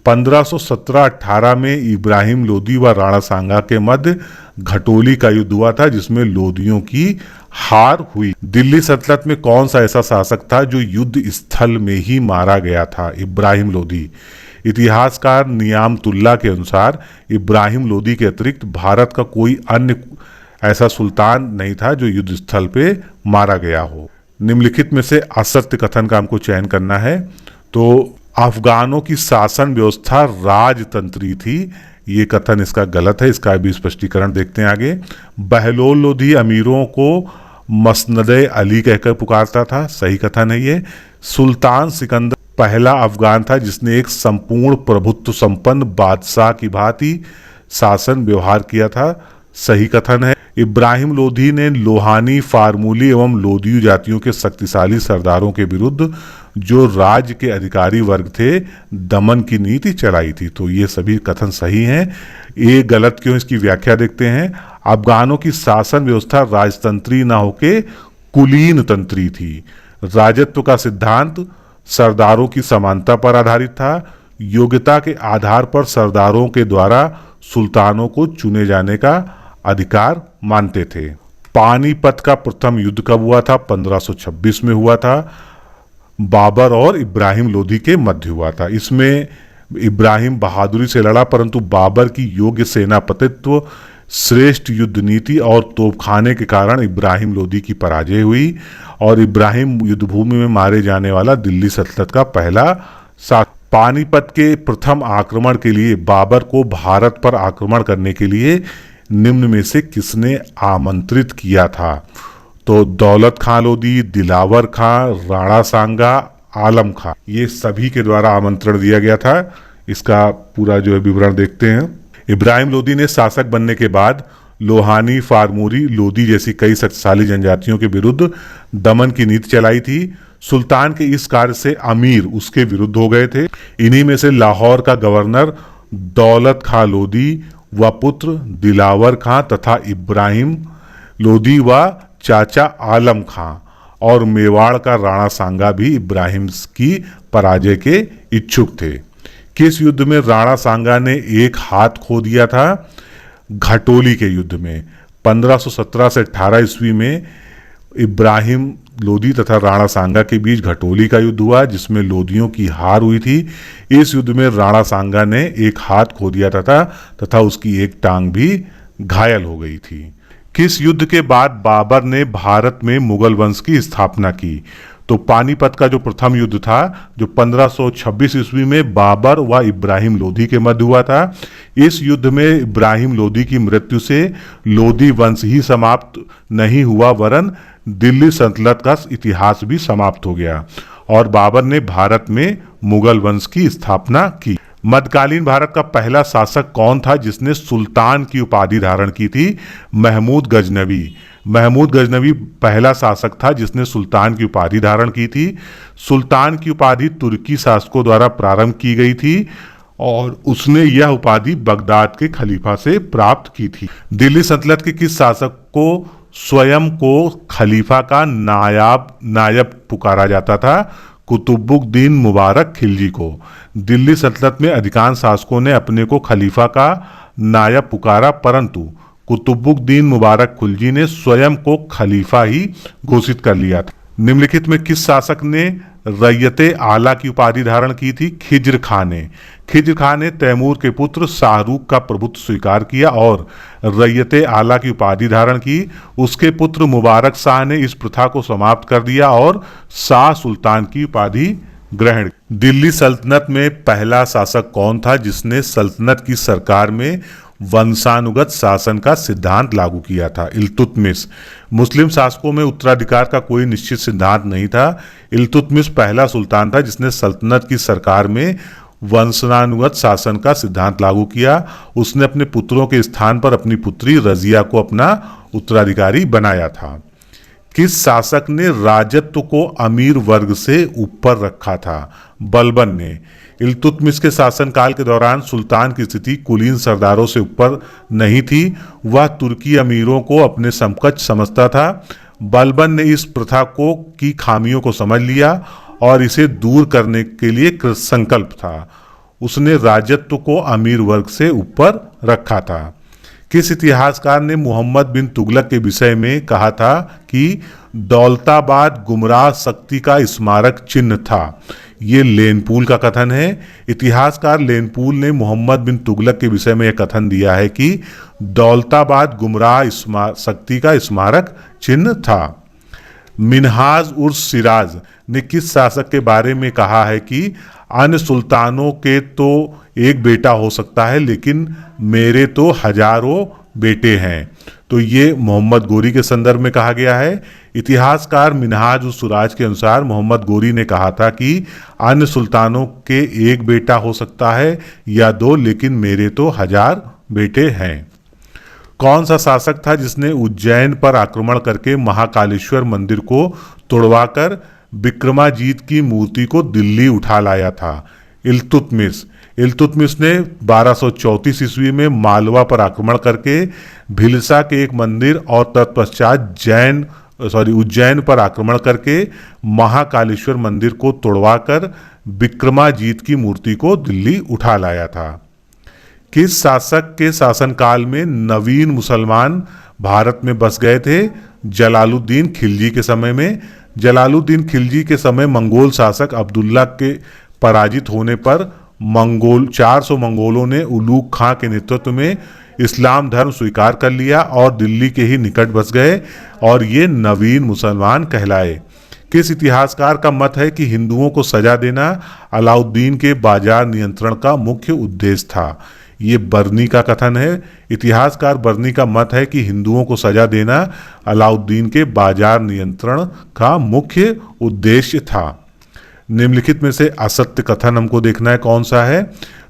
1517-18 में इब्राहिम लोदी व राणा सांगा के मध्य घटोली का युद्ध हुआ था जिसमें लोदियों की हार हुई। दिल्ली सल्तनत में कौन सा ऐसा शासक था जो युद्ध स्थल में ही मारा गया था? इब्राहिम लोदी। इतिहासकार नियामतुल्ला के अनुसार इब्राहिम लोदी के अतिरिक्त भारत का कोई अन्य ऐसा सुल्तान नहीं था जो युद्ध स्थल पे मारा गया हो। निम्नलिखित में से असत्य कथन का हमको चयन करना है। तो अफगानों की शासन व्यवस्था राजतंत्री थी, ये कथन इसका गलत है, इसका भी स्पष्टीकरण देखते हैं आगे। बहलोल लोदी अमीरों को मसनदे अली कहकर पुकारता था, सही कथन है ये। सुल्तान सिकंदर पहला अफगान था जिसने एक संपूर्ण प्रभुत्व संपन्न बादशाह की भांति शासन व्यवहार किया था, सही कथन है। इब्राहिम लोदी ने लोहानी, फार्मूली एवं लोदियू जातियों के शक्तिशाली सरदारों के विरुद्ध जो राज्य के अधिकारी वर्ग थे दमन की नीति चलाई थी, तो ये सभी कथन सही हैं। ये गलत क्यों, इसकी व्याख्या देखते हैं। अफगानों की शासन व्यवस्था राजतंत्री न होके कुलीन तंत्री थी। राजत्व का सिद्धांत सरदारों की समानता पर आधारित था। योग्यता के आधार पर सरदारों के द्वारा सुल्तानों को चुने जाने का अधिकार मानते थे। पानीपत का प्रथम युद्ध कब हुआ था? 1526 में हुआ था। बाबर और इब्राहिम लोदी के मध्य हुआ था। इसमें इब्राहिम बहादुरी से लड़ा परंतु बाबर की योग्य सेनापतित्व, श्रेष्ठ युद्ध नीति और तोपखाने के कारण इब्राहिम लोदी की पराजय हुई और इब्राहिम युद्धभूमि में मारे जाने वाला दिल्ली सल्तनत का पहला शासक। पानीपत के प्रथम आक्रमण के लिए बाबर को भारत पर आक्रमण करने के लिए निम्न में से किसने आमंत्रित किया था? तो दौलत खां लोदी, दिलावर खां, राणा सांगा, आलम खां, ये सभी के द्वारा आमंत्रण दिया गया था। इसका पूरा जो है विवरण देखते हैं। इब्राहिम लोदी ने शासक बनने के बाद लोहानी, फार्मूरी, लोदी जैसी कई शक्तिशाली जनजातियों के विरुद्ध दमन की नीति चलाई थी। सुल्तान के इस कार्य से अमीर उसके विरुद्ध हो गए थे। इन्हीं में से लाहौर का गवर्नर दौलत खां लोदी व पुत्र दिलावर खां तथा इब्राहिम लोदी व चाचा आलम खां और मेवाड़ का राणा सांगा भी इब्राहिम की पराजय के इच्छुक थे। किस युद्ध में राणा सांगा ने एक हाथ खो दिया था? घटोली के युद्ध में। 1517 से 18 ईस्वी में इब्राहिम लोदी तथा राणा सांगा के बीच घटोली का युद्ध हुआ जिसमें लोदियों की हार हुई थी। इस युद्ध में राणा सांगा ने एक हाथ खो दिया था तथा उसकी एक टांग भी घायल हो गई थी। किस युद्ध के बाद बाबर ने भारत में मुगल वंश की स्थापना की? तो पानीपत का जो प्रथम युद्ध था जो 1526 ईस्वी में बाबर व इब्राहिम लोदी के मध्य हुआ था। इस युद्ध में इब्राहिम लोदी की मृत्यु से लोदी वंश ही समाप्त नहीं हुआ वरन दिल्ली सल्तनत का इतिहास भी समाप्त हो गया और बाबर ने भारत में मुगल वंश की स्थापना की। मध्यकालीन भारत का पहला शासक कौन था जिसने सुल्तान की उपाधि धारण की थी? महमूद गजनवी। महमूद गजनवी पहला शासक था जिसने सुल्तान की उपाधि धारण की थी। सुल्तान की उपाधि तुर्की शासकों द्वारा प्रारंभ की गई थी और उसने यह उपाधि बगदाद के खलीफा से प्राप्त की थी। दिल्ली सल्तनत के किस शासक को स्वयं को खलीफा का नायब पुकारा जाता था? कुतुबुद्दीन मुबारक खिलजी को। दिल्ली सल्तनत में अधिकांश शासकों ने अपने को खलीफा का नायब पुकारा परंतु कुतुबुद्दीन मुबारक खिलजी ने स्वयं को खलीफा ही घोषित कर लिया था। निम्नलिखित में किस शासक ने रैयते आला की उपाधि धारण की थी? खिज्र खां ने। खिज्र खां ने तैमूर के पुत्र शाहरुख का प्रभुत्व स्वीकार किया और रैयते आला की उपाधि धारण की। उसके पुत्र मुबारक शाह ने इस प्रथा को समाप्त कर दिया और शाह सुल्तान की उपाधि ग्रहण। दिल्ली सल्तनत में पहला शासक कौन था जिसने सल्तनत की सरकार में वंशानुगत शासन का सिद्धांत लागू किया था। इल्तुतमिश, मुस्लिम शासकों में उत्तराधिकार का कोई निश्चित सिद्धांत नहीं था। इल्तुतमिश पहला सुल्तान था जिसने सल्तनत की सरकार में वंशानुगत शासन का सिद्धांत लागू किया। उसने अपने पुत्रों के स्थान पर अपनी पुत्री रजिया को अपना उत्तराधिकारी बनाया था। किस शासक ने राजत्व को अमीर वर्ग से ऊपर रखा था? बलबन ने। इल्तुतमिश के शासनकाल के दौरान सुल्तान की स्थिति कुलीन सरदारों से ऊपर नहीं थी, वह तुर्की अमीरों को अपने समकक्ष समझता था। बलबन ने इस प्रथा को की खामियों को समझ लिया और इसे दूर करने के लिए कृतसंकल्प था। उसने राजत्व को अमीर वर्ग से ऊपर रखा था। किस इतिहासकार ने मोहम्मद बिन तुगलक के विषय में कहा था कि दौलताबाद गुमराह शक्ति का स्मारक चिन्ह था? ये लेनपूल का कथन है। इतिहासकार लेनपूल ने मोहम्मद बिन तुगलक के विषय में यह कथन दिया है कि दौलताबाद गुमराह शक्ति का स्मारक चिन्ह था। मिन्हाज उर्स सिराज ने किस शासक के बारे में कहा है कि अन्य सुल्तानों के तो एक बेटा हो सकता है लेकिन मेरे तो हजारों बेटे हैं? तो ये मोहम्मद गोरी के संदर्भ में कहा गया है। इतिहासकार मिन्हाज उस सिराज के अनुसार मोहम्मद गोरी ने कहा था कि अन्य सुल्तानों के एक बेटा हो सकता है या दो, लेकिन मेरे तो हजार बेटे हैं। कौन सा शासक था जिसने उज्जैन पर आक्रमण करके महाकालेश्वर मंदिर को तोड़वाकर विक्रमाजीत की मूर्ति को दिल्ली उठा लाया था? इल्तुतमिश। इल्तुतमिश ने 1234 ईस्वी में मालवा पर आक्रमण करके भिलसा के एक मंदिर और तत्पश्चात उज्जैन पर आक्रमण करके महाकालेश्वर मंदिर को तोड़वाकर विक्रमाजीत की मूर्ति को दिल्ली उठा लाया था। किस शासक के शासनकाल में नवीन मुसलमान भारत में बस गए थे? जलालुद्दीन खिलजी के समय में। जलालुद्दीन खिलजी के समय मंगोल शासक अब्दुल्ला के पराजित होने पर 400 मंगोलों ने उलूग खां के नेतृत्व में इस्लाम धर्म स्वीकार कर लिया और दिल्ली के ही निकट बस गए और ये नवीन मुसलमान कहलाए। किस इतिहासकार का मत है कि हिंदुओं को सजा देना अलाउद्दीन के बाजार नियंत्रण का मुख्य उद्देश्य था? ये बर्नी का कथन है। इतिहासकार बर्नी का मत है कि हिंदुओं को सजा देना अलाउद्दीन के बाजार नियंत्रण का मुख्य उद्देश्य था। निम्नलिखित में से असत्य कथन हमको देखना है कौन सा है।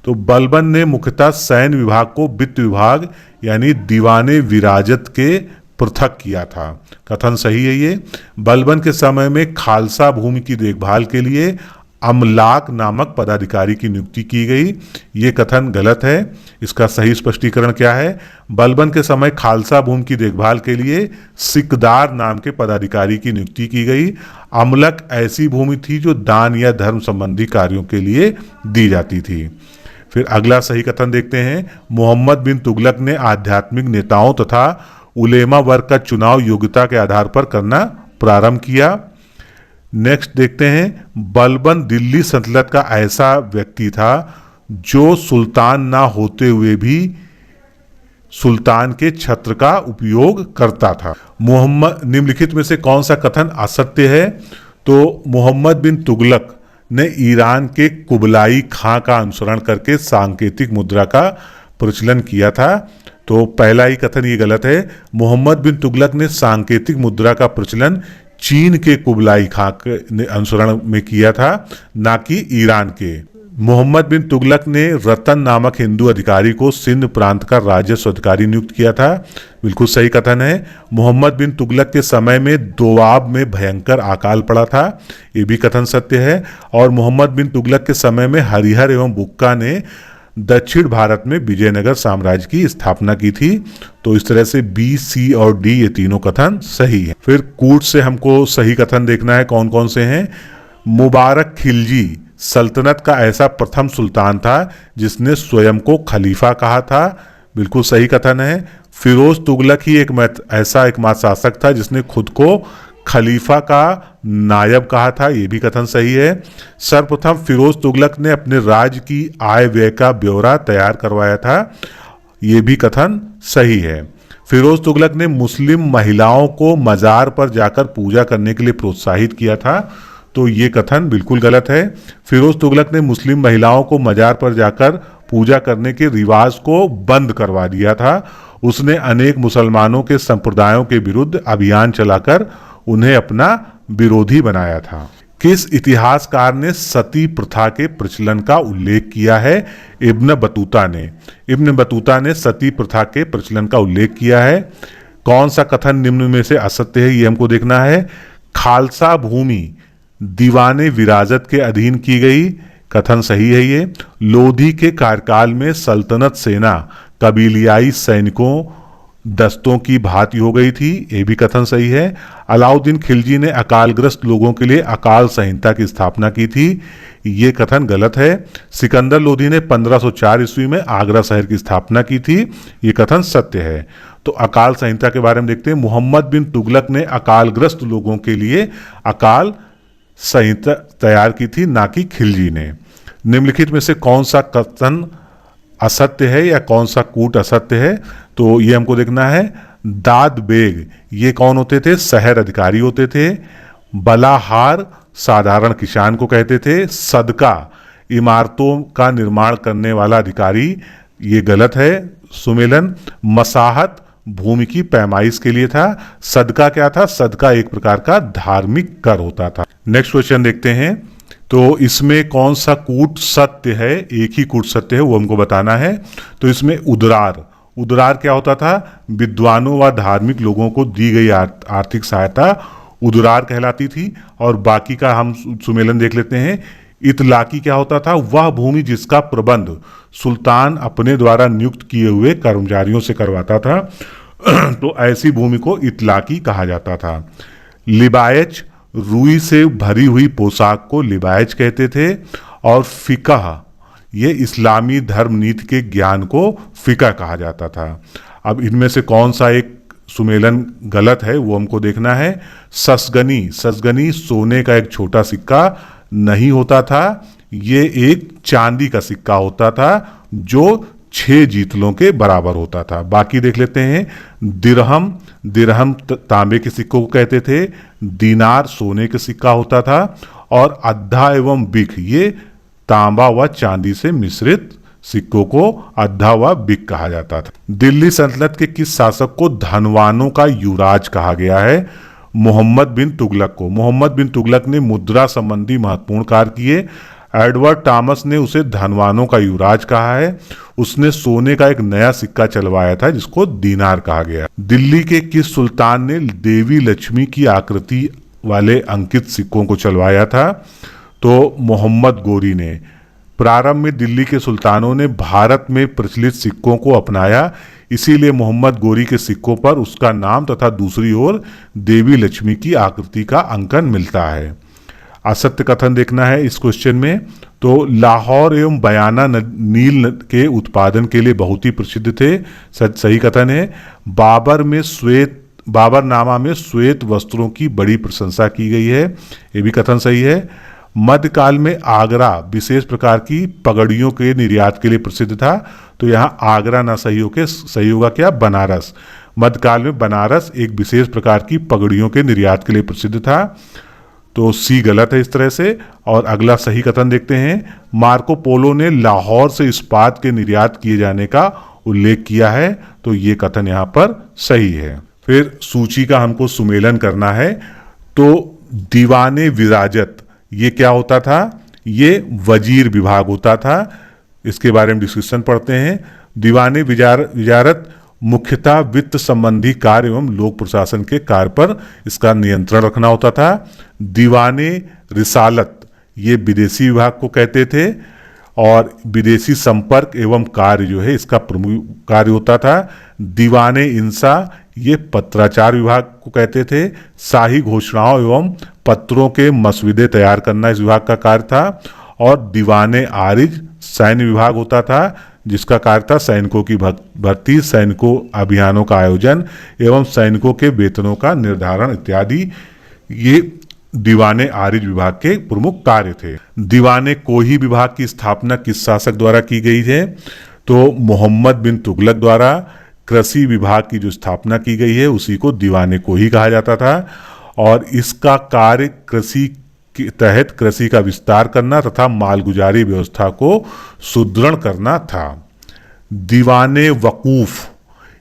तो बलबन ने मुख्यतः सैन्य विभाग को वित्त विभाग यानी दीवाने विराजत के पृथक किया था। कथन सही है ये। बलबन के समय में खालसा भूमि की देखभाल के लिए अमलाक नामक पदाधिकारी की नियुक्ति की गई। ये कथन गलत है। इसका सही स्पष्टीकरण क्या है? बलबन के समय खालसा भूमि की देखभाल के लिए सिकदार नाम के पदाधिकारी की नियुक्ति की गई। अमलक ऐसी भूमि थी जो दान या धर्म संबंधी कार्यों के लिए दी जाती थी। फिर अगला सही कथन देखते हैं। मोहम्मद बिन तुगलक ने आध्यात्मिक नेताओं तथा उलेमा वर्ग का चुनाव योग्यता के आधार पर करना प्रारंभ किया। नेक्स्ट देखते हैं। बलबन दिल्ली सल्तनत का ऐसा व्यक्ति था जो सुल्तान ना होते हुए भी सुल्तान के छत्र का उपयोग करता था। निम्नलिखित में से कौन सा कथन असत्य है? तो मोहम्मद बिन तुगलक ने ईरान के कुबलाई खां का अनुसरण करके सांकेतिक मुद्रा का प्रचलन किया था। तो पहला ही कथन ये गलत है। मोहम्मद बिन तुगलक ने सांकेतिक मुद्रा का प्रचलन चीन के कुबलाई खां के अनुसरण में किया था, ना कि ईरान के। मोहम्मद बिन तुगलक ने रतन नामक हिंदू अधिकारी को सिंध प्रांत का राजस्व अधिकारी नियुक्त किया था। बिल्कुल सही कथन है। मोहम्मद बिन तुगलक के समय में दोआब में भयंकर अकाल पड़ा था। ये भी कथन सत्य है। और मोहम्मद बिन तुगलक के समय में हरिहर एवं बुक्का ने दक्षिण भारत में विजयनगर साम्राज्य की स्थापना की थी। तो इस तरह से बी, सी और डी ये तीनों कथन सही है। फिर कूट से हमको सही कथन देखना है कौन कौन से हैं। मुबारक खिलजी सल्तनत का ऐसा प्रथम सुल्तान था जिसने स्वयं को खलीफा कहा था। बिल्कुल सही कथन है। फिरोज तुगलक ही ऐसा एकमात्र शासक था जिसने खुद को खलीफा का नायब कहा था। यह भी कथन सही है। सर्वप्रथम फिरोज तुगलक ने अपने राज्य की आय व्यय का ब्यौरा तैयार करवाया था। यह भी कथन सही है। फिरोज तुगलक ने मुस्लिम महिलाओं को मजार पर जाकर पूजा करने के लिए प्रोत्साहित किया था। तो ये कथन बिल्कुल गलत है। फिरोज तुगलक ने मुस्लिम महिलाओं को मजार पर जाकर पूजा करने के रिवाज को बंद करवा दिया था। उसने अनेक मुसलमानों के संप्रदायों के विरुद्ध अभियान चलाकर उन्हें अपना विरोधी बनाया था। किस इतिहासकार ने सती प्रथा के प्रचलन का उल्लेख किया है? इब्न बतूता ने। इब्न बतूता ने सती प्रथा के प्रचलन का उल्लेख किया है। कौन सा कथन निम्न में से असत्य है, ये हमको देखना है। खालसा भूमि दीवाने विराजत के अधीन की गई, कथन सही है ये। लोधी के कार्यकाल में सल्तनत सेना कबीलियाई सैनिकों दस्तों की भांति हो गई थी, ये भी कथन सही है। अलाउद्दीन खिलजी ने अकालग्रस्त लोगों के लिए अकाल संहिता की स्थापना की थी, ये कथन गलत है। सिकंदर लोधी ने 1504 ईस्वी में आगरा शहर की स्थापना की थी, ये कथन सत्य है। तो अकाल संहिता के बारे में देखते हैं। मोहम्मद बिन तुगलक ने अकालग्रस्त लोगों के लिए अकाल संहिता तैयार की थी, ना कि खिलजी ने। निम्नलिखित में से कौन सा कथन असत्य है या कौन सा कूट असत्य है? तो ये हमको देखना है। दाद बेग ये कौन होते थे? शहर अधिकारी होते थे। बलाहार साधारण किसान को कहते थे। सदका इमारतों का निर्माण करने वाला अधिकारी, ये गलत है। सुमेलन मसाहत भूमि की पैमाइश के लिए था। सदका क्या था? सदका एक प्रकार का धार्मिक कर होता था। नेक्स्ट क्वेश्चन देखते हैं। तो इसमें कौन सा कूट सत्य है? एक ही कूट सत्य है, वो हमको बताना है। तो इसमें उदरार, उदरार क्या होता था? विद्वानों व धार्मिक लोगों को दी गई आर्थिक सहायता उदरार कहलाती थी। और बाकी का हम सुमेलन देख लेते हैं। इतलाकी क्या होता था? वह भूमि जिसका प्रबंध सुल्तान अपने द्वारा नियुक्त किए हुए कर्मचारियों से करवाता था, तो ऐसी भूमि को इतलाकी कहा जाता था। लिबायच रुई से भरी हुई पोशाक को लिबायच कहते थे। और फिकह ये इस्लामी धर्म नीति के ज्ञान को फिकह कहा जाता था। अब इनमें से कौन सा एक सुमेलन गलत है, वो हमको देखना है। ससगनी, ससगनी सोने का एक छोटा सिक्का नहीं होता था, ये एक चांदी का सिक्का होता था जो 6 जीतलों के बराबर होता था। बाकी देख लेते हैं। दिरहम, दिरहम तांबे के सिक्कों को कहते थे। दीनार सोने का सिक्का होता था। और अद्धा एवं बिक ये तांबा व चांदी से मिश्रित सिक्कों को अद्धा व बिक कहा जाता था। दिल्ली सल्तनत के किस शासक को धनवानों का युवराज कहा गया है? मोहम्मद बिन तुगलक को। मोहम्मद बिन तुगलक ने मुद्रा संबंधी महत्वपूर्ण कार्य किए। एडवर्ड टॉमस ने उसे धनवानों का युवराज कहा है। उसने सोने का एक नया सिक्का चलवाया था जिसको दीनार कहा गया। दिल्ली के किस सुल्तान ने देवी लक्ष्मी की आकृति वाले अंकित सिक्कों को चलवाया था? तो मोहम्मद गोरी ने। प्रारंभ में दिल्ली के सुल्तानों ने भारत में प्रचलित सिक्कों को अपनाया, इसीलिए मोहम्मद गोरी के सिक्कों पर उसका नाम तथा दूसरी ओर देवी लक्ष्मी की आकृति का अंकन मिलता है। असत्य कथन देखना है इस क्वेश्चन में। तो लाहौर एवं बयाना नील के उत्पादन के लिए बहुत ही प्रसिद्ध थे, सही कथन है। बाबरनामा में श्वेत वस्त्रों की बड़ी प्रशंसा की गई है, ये भी कथन सही है। मध्यकाल में आगरा विशेष प्रकार की पगड़ियों के निर्यात के लिए प्रसिद्ध था, तो यहाँ आगरा ना सही होगा क्या? बनारस। मध्यकाल में बनारस एक विशेष प्रकार की पगड़ियों के निर्यात के लिए प्रसिद्ध था, तो सी गलत है इस तरह से। और अगला सही कथन देखते हैं। मार्को पोलो ने लाहौर से इस्पात के निर्यात किए जाने का उल्लेख किया है, तो ये कथन यहाँ पर सही है। फिर सूची का हमको सुमेलन करना है। तो दीवाने विराजत ये क्या होता था? ये वजीर विभाग होता था, इसके बारे में डिस्कशन पढ़ते हैं। दीवाने विजारत मुख्यतः वित्त संबंधी कार्य एवं लोक प्रशासन के कार्य पर इसका नियंत्रण रखना होता था। दीवाने रिसालत ये विदेशी विभाग को कहते थे। और विदेशी संपर्क एवं कार्य जो है इसका प्रमुख कार्य होता था। दीवाने इंसा ये पत्राचार विभाग को कहते थे। शाही घोषणाओं एवं पत्रों के मसविदे तैयार करना इस विभाग का कार्य था। और दीवाने आरिज सैन्य विभाग होता था, जिसका कार्य था सैनिकों की भर्ती, सैनिकों अभियानों का आयोजन एवं सैनिकों के वेतनों का निर्धारण इत्यादि, ये दीवाने आरिज विभाग के प्रमुख कार्य थे। दीवाने कोही विभाग की स्थापना किस शासक द्वारा की गई है? तो मोहम्मद बिन तुगलक द्वारा। कृषि विभाग की जो स्थापना की गई है उसी को दीवाने कोही कहा जाता था। और इसका कार्य कृषि के तहत कृषि का विस्तार करना तथा मालगुजारी व्यवस्था को सुदृढ़ करना था। दीवाने वकूफ,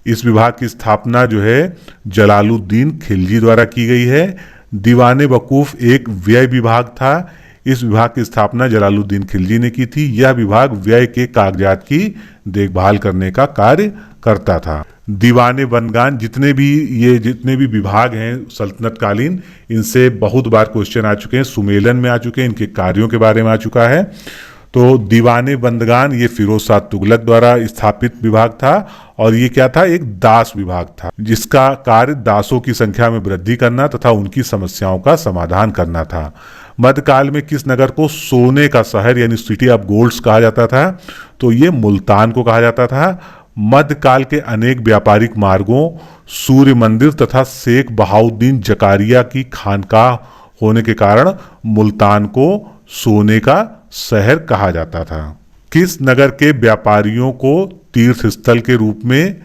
इस विभाग की स्थापना जो है जलालुद्दीन खिलजी द्वारा की गई है। दीवाने वकूफ एक व्यय विभाग था। इस विभाग की स्थापना जलालुद्दीन खिलजी ने की थी। यह विभाग व्यय के कागजात की देखभाल करने का कार्य करता था। दीवाने बनगान, जितने भी विभाग हैं सल्तनत कालीन, इनसे बहुत बार क्वेश्चन आ चुके हैं, सुमेलन में आ चुके हैं, इनके कार्यों के बारे में आ चुका है। तो दीवाने बंदगान ये फिरोज शाह तुगलक द्वारा स्थापित विभाग था और ये क्या था, एक दास विभाग था जिसका कार्य दासों की संख्या में वृद्धि करना तथा उनकी समस्याओं का समाधान करना था। मध्यकाल में किस नगर को सोने का शहर यानी सिटी ऑफ गोल्ड्स कहा जाता था? तो ये मुल्तान को कहा जाता था। मध्यकाल के अनेक व्यापारिक मार्गों, सूर्य मंदिर तथा शेख बहाउद्दीन जकारिया की खानकाह होने के कारण मुल्तान को सोने का शहर कहा जाता था। किस नगर के व्यापारियों को तीर्थ स्थल के रूप में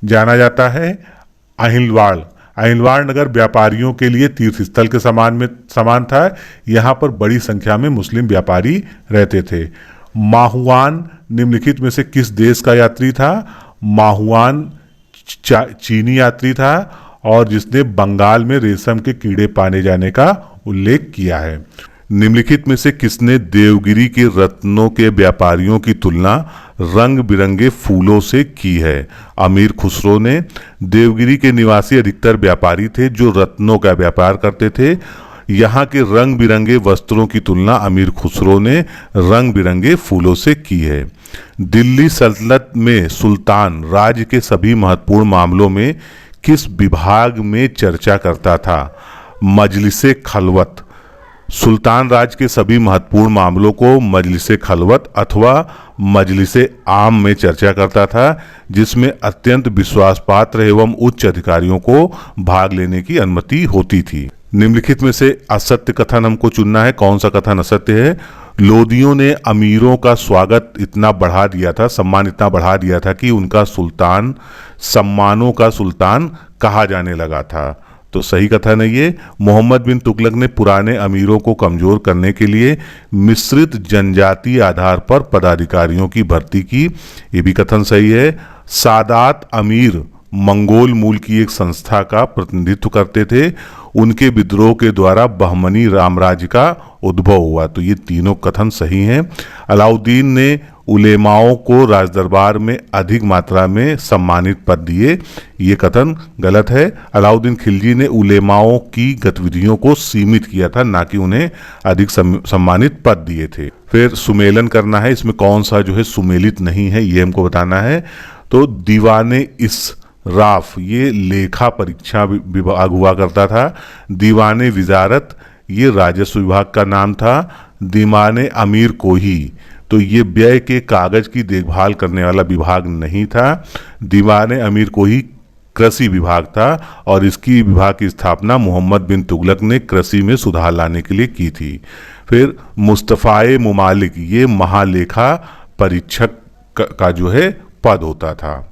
जाना जाता है? अहिलवाड़। अहिलवाड़ नगर व्यापारियों के लिए तीर्थ स्थल के समान था। यहाँ पर बड़ी संख्या में मुस्लिम व्यापारी रहते थे। माहुआन निम्नलिखित में से किस देश का यात्री था? माहुआन चीनी यात्री था और जिसने बंगाल में रेशम के कीड़े पाने जाने का उल्लेख किया है। निम्नलिखित में से किसने देवगिरी के रत्नों के व्यापारियों की तुलना रंग बिरंगे फूलों से की है? अमीर खुसरो ने। देवगिरी के निवासी अधिकतर व्यापारी थे जो रत्नों का व्यापार करते थे। यहाँ के रंग बिरंगे वस्त्रों की तुलना अमीर खुसरो ने रंग बिरंगे फूलों से की है। दिल्ली सल्तनत में सुल्तान राज्य के सभी महत्वपूर्ण मामलों में किस विभाग में चर्चा करता था? मजलिसे खलवत। सुल्तान राज के सभी महत्वपूर्ण मामलों को मजलिसे खलवत अथवा मजलिसे आम में चर्चा करता था, जिसमें अत्यंत विश्वासपात्र एवं उच्च अधिकारियों को भाग लेने की अनुमति होती थी। निम्नलिखित में से असत्य कथन हमको चुनना है। कौन सा कथन असत्य है? लोदियों ने अमीरों का स्वागत इतना बढ़ा दिया था, सम्मान इतना बढ़ा दिया था कि उनका सुल्तान सम्मानों का सुल्तान कहा जाने लगा था। तो सही कथन है ये। मोहम्मद बिन तुगलक ने पुराने अमीरों को कमजोर करने के लिए मिश्रित जनजाति आधार पर पदाधिकारियों की भर्ती की, ये भी कथन सही है। सादात अमीर मंगोल मूल की एक संस्था का प्रतिनिधित्व करते थे। उनके विद्रोह के द्वारा बहमनी रामराज्य का उद्भव हुआ। तो ये तीनों कथन सही हैं। अलाउद्दीन ने उलेमाओं को राजदरबार में अधिक मात्रा में सम्मानित पद दिए, ये कथन गलत है। अलाउद्दीन खिलजी ने उलेमाओं की गतिविधियों को सीमित किया था, ना कि उन्हें अधिक सम्मानित पद दिए थे। फिर सुमेलन करना है, इसमें कौन सा जो है सुमेलित नहीं है ये हमको बताना है। तो दीवाने इसराफ ये लेखा परीक्षा विभाग हुआ करता था। दीवाने विजारत ये राजस्व विभाग का नाम था। दीवाने अमीर कोही तो ये व्यय के कागज की देखभाल करने वाला विभाग नहीं था। दीवाने अमीर कोही कृषि विभाग था और इसकी विभाग की स्थापना मोहम्मद बिन तुगलक ने कृषि में सुधार लाने के लिए की थी। फिर मुस्तफ़ाए मुमालिक ये महालेखा परीक्षक का जो है पद होता था।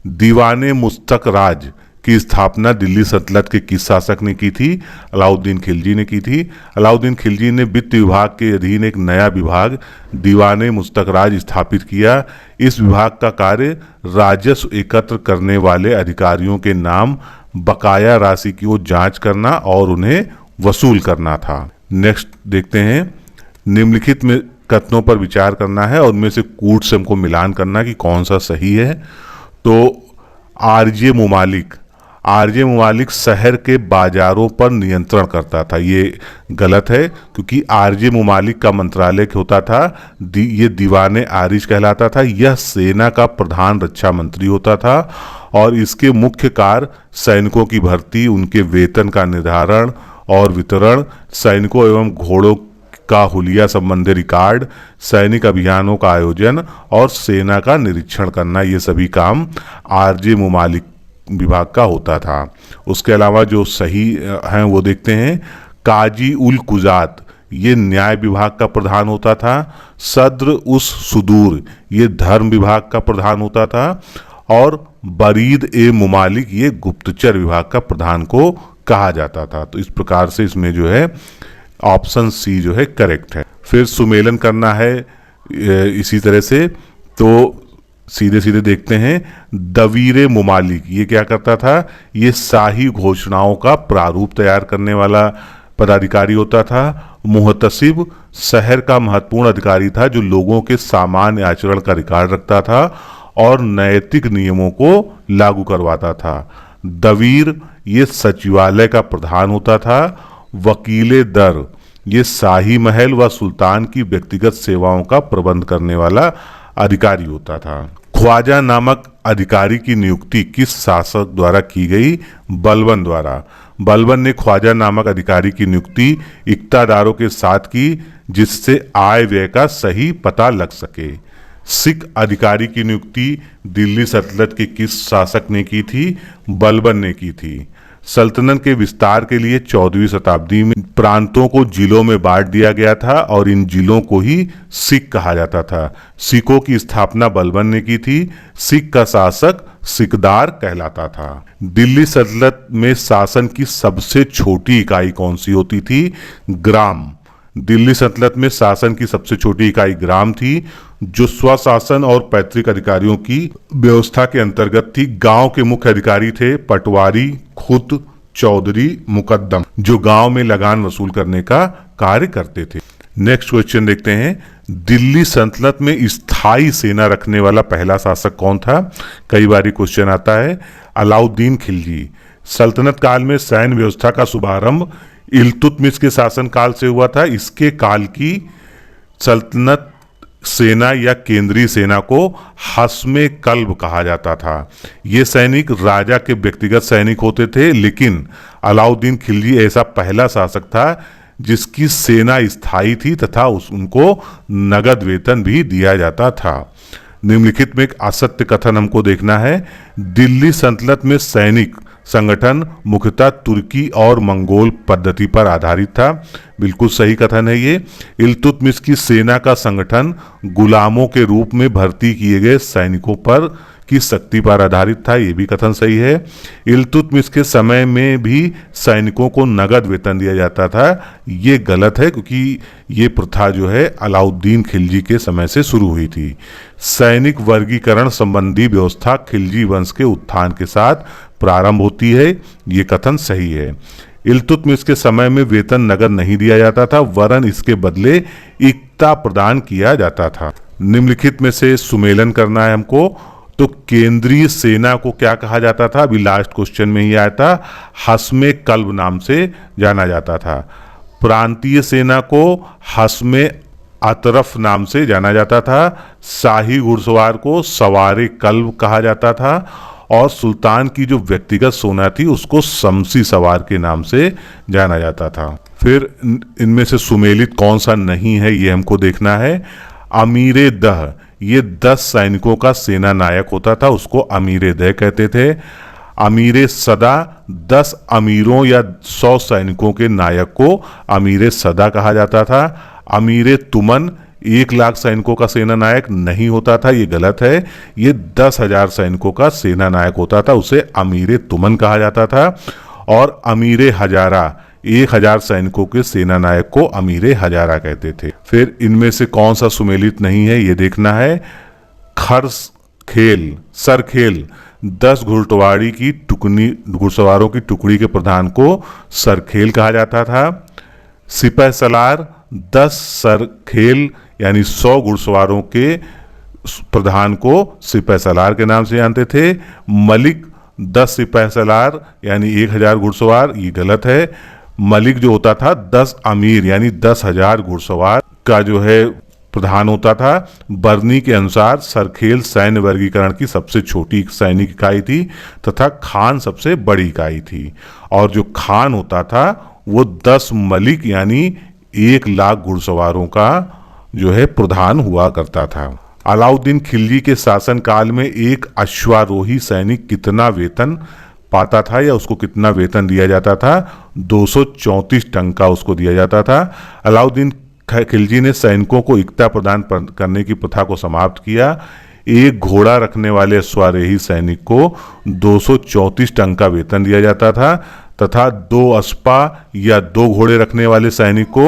दीवाने मुस्तक राज की स्थापना दिल्ली सल्तनत के किस शासक ने की थी? अलाउद्दीन खिलजी ने की थी। अलाउद्दीन खिलजी ने वित्त विभाग के अधीन एक नया विभाग दीवाने मुस्तक राज स्थापित किया। इस विभाग का कार्य राजस्व एकत्र करने वाले अधिकारियों के नाम, बकाया राशि की वो जांच करना और उन्हें वसूल करना था। नेक्स्ट देखते हैं। निम्नलिखित में कथनों पर विचार करना है और उनमें से कूट से हमको मिलान करना कि कौन सा सही है। तो आरजे मुमालिक शहर के बाजारों पर नियंत्रण करता था, ये गलत है क्योंकि आरजे मुमालिक का मंत्रालय होता था ये दीवाने आरिज कहलाता था। यह सेना का प्रधान रक्षा मंत्री होता था और इसके मुख्य कार्य सैनिकों की भर्ती, उनके वेतन का निर्धारण और वितरण, सैनिकों एवं घोड़ों का हुलिया संबंधी रिकॉर्ड, सैनिक अभियानों का आयोजन और सेना का निरीक्षण करना, ये सभी काम आरजे मुमालिक विभाग का होता था। उसके अलावा जो सही हैं वो देखते हैं। काजी उल कुजात ये न्याय विभाग का प्रधान होता था। सद्र उस सुदूर ये धर्म विभाग का प्रधान होता था और बरीद ए मुमालिक ये गुप्तचर विभाग का प्रधान को कहा जाता था। तो इस प्रकार से इसमें जो है ऑप्शन सी जो है करेक्ट है। फिर सुमेलन करना है इसी तरह से, तो सीधे सीधे देखते हैं। दवीरे मुमालिक ये क्या करता था, ये शाही घोषणाओं का प्रारूप तैयार करने वाला पदाधिकारी होता था। मुहतसिब शहर का महत्वपूर्ण अधिकारी था जो लोगों के सामान्य आचरण का रिकॉर्ड रखता था और नैतिक नियमों को लागू करवाता था। दवीर ये सचिवालय का प्रधान होता था। वकीले दर ये शाही महल व सुल्तान की व्यक्तिगत सेवाओं का प्रबंध करने वाला अधिकारी होता था। ख्वाजा नामक अधिकारी की नियुक्ति किस शासक द्वारा की गई, बलबन द्वारा। बलबन ने ख्वाजा नामक अधिकारी की नियुक्ति इक्तादारों के साथ की जिससे आय व्यय का सही पता लग सके। सिख अधिकारी की नियुक्ति दिल्ली सल्तनत के किस शासक ने की थी, बलबन ने की थी। सल्तनत के विस्तार के लिए 14वीं शताब्दी में प्रांतों को जिलों में बांट दिया गया था और इन जिलों को ही सिख कहा जाता था। सिखों की स्थापना बलबन ने की थी। सिख का शासक सिकदार कहलाता था। दिल्ली सल्तनत में शासन की सबसे छोटी इकाई कौन सी होती थी, ग्राम। दिल्ली सल्तनत में शासन की सबसे छोटी इकाई ग्राम थी जो स्वशासन और पैतृक अधिकारियों की व्यवस्था के अंतर्गत थी। गांव के मुख्य अधिकारी थे पटवारी, खुद, चौधरी, मुकद्दम जो गांव में लगान वसूल करने का कार्य करते थे। नेक्स्ट क्वेश्चन देखते हैं। दिल्ली सल्तनत में स्थायी सेना रखने वाला पहला शासक कौन था। कई बार क्वेश्चन आता है। अलाउद्दीन खिलजी। सल्तनत काल में सैन्य व्यवस्था का शुभारंभ इल्तुतमिश के शासन काल से हुआ था। इसके काल की सल्तनत सेना या केंद्रीय सेना को हस्मे कल्ब कहा जाता था। ये सैनिक राजा के व्यक्तिगत सैनिक होते थे, लेकिन अलाउद्दीन खिलजी ऐसा पहला शासक था जिसकी सेना स्थायी थी तथा उनको नगद वेतन भी दिया जाता था। निम्नलिखित में एक असत्य कथन हमको देखना है। दिल्ली सल्तनत में सैनिक संगठन मुख्यतः तुर्की और मंगोल पद्धति पर आधारित था। बिल्कुल सही कथन है ये। इल्तुतमिश की सेना का संगठन गुलामों के रूप में भर्ती किए गए सैनिकों पर की शक्ति पर आधारित था। ये भी कथन सही है। इल्तुतमिश के समय में भी सैनिकों को नगद वेतन दिया जाता था। ये गलत है क्योंकि ये प्रथा जो है अलाउद्दीन खिलजी के समय से शुरू हुई थी। सैनिक वर्गीकरण संबंधी व्यवस्था खिलजी वंश के उत्थान के साथ प्रारंभ होती है। ये कथन सही है। इल्तुतमिश के समय में वेतन नगद नहीं दिया जाता था, वरन इसके बदले इक्ता प्रदान किया जाता था। निम्नलिखित में से सुमेलन करना है हमको। तो केंद्रीय सेना को क्या कहा जाता था, अभी लास्ट क्वेश्चन में ही आया था, हस्मे कल्ब नाम से जाना जाता था। प्रांतीय सेना को हस्मे अतरफ नाम से जाना जाता था। शाही घुड़सवार को सवारे कल्ब कहा जाता था और सुल्तान की जो व्यक्तिगत सेना थी उसको शमसी सवार के नाम से जाना जाता था। फिर इनमें से सुमेलित कौन सा नहीं है ये हमको देखना है। अमीरे दह ये 10 सैनिकों का सेना नायक होता था, उसको अमीरे दह कहते थे। अमीरे सदा 10 अमीरों या 100 सैनिकों के नायक को अमीरे सदा कहा जाता था। अमीरे तुमन 1 लाख सैनिकों का सेना नायक नहीं होता था, ये गलत है। ये 10,000 सैनिकों का सेना नायक होता था, उसे अमीरे तुमन कहा जाता था। और अमीरे हजारा 1000 सैनिकों के सेना नायक को अमीरे हजारा कहते थे। फिर इनमें से कौन सा सुमेलित नहीं है ये देखना है। सरखेल 10 घुड़सवारी की टुकड़ी घुड़सवारों की टुकड़ी के प्रधान को सरखेल कहा जाता था। सिपह सलार 10 सरखेल यानी 100 घुड़सवारों के प्रधान को सिपह सलार के नाम से जानते थे। मलिक 10 सिपह सलार यानी 1000 घुड़सवार, ये गलत है। मलिक जो होता था 10 अमीर यानी 10,000 घुड़सवार का जो है प्रधान होता था। बर्नी के अनुसार सरखेल सैन्य वर्गीकरण की सबसे छोटी सैनिक इकाई थी तथा खान सबसे बड़ी इकाई थी। और जो खान होता था वो 10 मलिक यानी 1 लाख घुड़सवारों का जो है प्रधान हुआ करता था। अलाउद्दीन खिलजी के शासन काल में एक अश्वारोही सैनिक कितना वेतन पाता था या उसको कितना वेतन दिया जाता था, 234 टंका उसको दिया जाता था। अलाउद्दीन खिलजी ने सैनिकों को एकता प्रदान करने की प्रथा को समाप्त किया। एक घोड़ा रखने वाले अश्वारोही सैनिक को 234 टंका वेतन दिया जाता था तथा 2 अस्पा या 2 घोड़े रखने वाले सैनिक को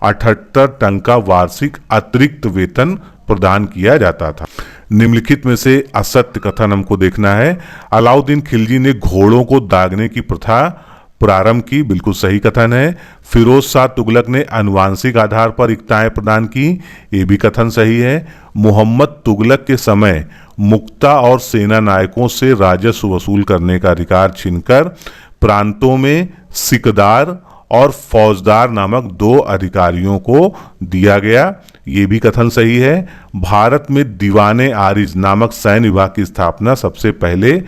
78 टंक का वार्षिक अतिरिक्त वेतन प्रदान किया जाता था। निम्नलिखित में से असत्य कथन हमको देखना है। अलाउद्दीन खिलजी ने घोड़ों को दागने की प्रथा प्रारंभ की, बिल्कुल सही कथन है। फिरोज शाह तुगलक ने आनुवंशिक आधार पर रिक्ताएं प्रदान की, ये भी कथन सही है। मोहम्मद तुगलक के समय मुक्ता और सेना नायकों से राजस्व वसूल करने का अधिकार छीनकर प्रांतों में सिकदार और फौजदार नामक 2 अधिकारियों को दिया गया, ये भी कथन सही है। भारत में दीवाने आरिज नामक सैन्य विभाग की स्थापना सबसे पहले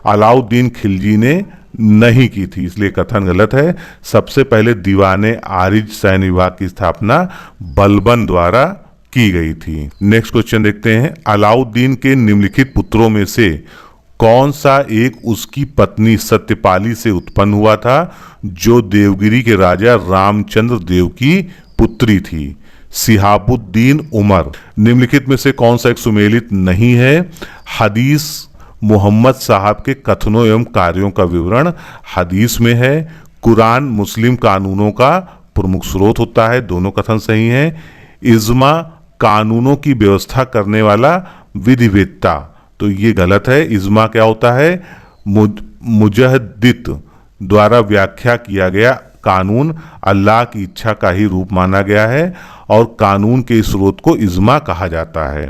अलाउद्दीन खिलजी ने नहीं की थी, इसलिए कथन गलत है। सबसे पहले दीवाने आरिज सैन्य विभाग की स्थापना बलबन द्वारा की गई थी। नेक्स्ट क्वेश्चन देखते हैं। अलाउद्दीन के निम्नलिखित पुत्रों में से कौन सा एक उसकी पत्नी सत्यपाली से उत्पन्न हुआ था, जो देवगिरी के राजा रामचंद्र देव की पुत्री थी? सिहाबुद्दीन उमर। निम्नलिखित में से कौन सा एक सुमेलित नहीं है? हदीस मोहम्मद साहब के कथनों एवं कार्यों का विवरण हदीस में है। कुरान मुस्लिम कानूनों का प्रमुख स्रोत होता है, दोनों कथन सही हैं। इज्मा कानूनों की व्यवस्था करने वाला विधिवेत्ता, तो ये गलत है। इज्मा क्या होता है? मुजद्दिद द्वारा व्याख्या किया गया कानून अल्लाह की इच्छा का ही रूप माना गया है और कानून के स्रोत को इज्मा कहा जाता है।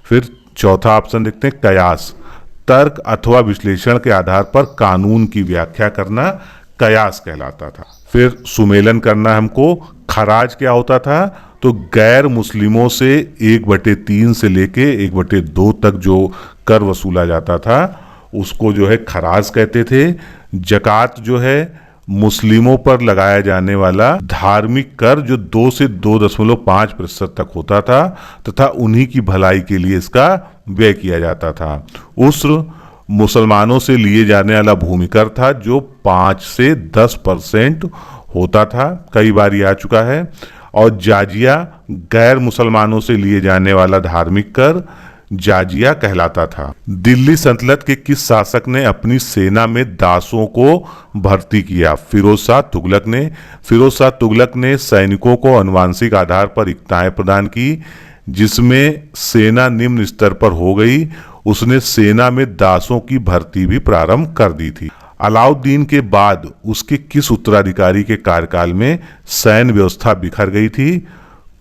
फिर चौथा ऑप्शन देखते हैं, कयास। तर्क अथवा विश्लेषण के आधार पर कानून की व्याख्या करना कयास कहलाता था। फिर सुमेलन करना हमको। खराज क्या होता था? तो गैर मुस्लिमों से 1/3 से लेके 1/2 तक जो कर वसूला जाता था उसको जो है खराज कहते थे। जकात जो है मुस्लिमों पर लगाया जाने वाला धार्मिक कर जो 2 से 2.5% तक होता था तथा उन्हीं की भलाई के लिए इसका व्यय किया जाता था। उस्र मुसलमानों से लिए जाने वाला भूमि कर था जो 5 से 10% होता था, कई बार ये आ चुका है। और जाजिया गैर मुसलमानों से लिए जाने वाला धार्मिक कर जाजिया कहलाता था। दिल्ली सल्तनत के किस शासक ने अपनी सेना में दासों को भर्ती किया? फिरोज शाह तुगलक ने। फिरोज शाह तुगलक ने सैनिकों को आनुवंशिक आधार पर रिक्ताएं प्रदान की, जिसमें सेना निम्न स्तर पर हो गई। उसने सेना में दासों की भर्ती भी प्रारंभ कर दी थी। अलाउद्दीन के बाद उसके किस उत्तराधिकारी के कार्यकाल में सैन्य व्यवस्था बिखर गई थी?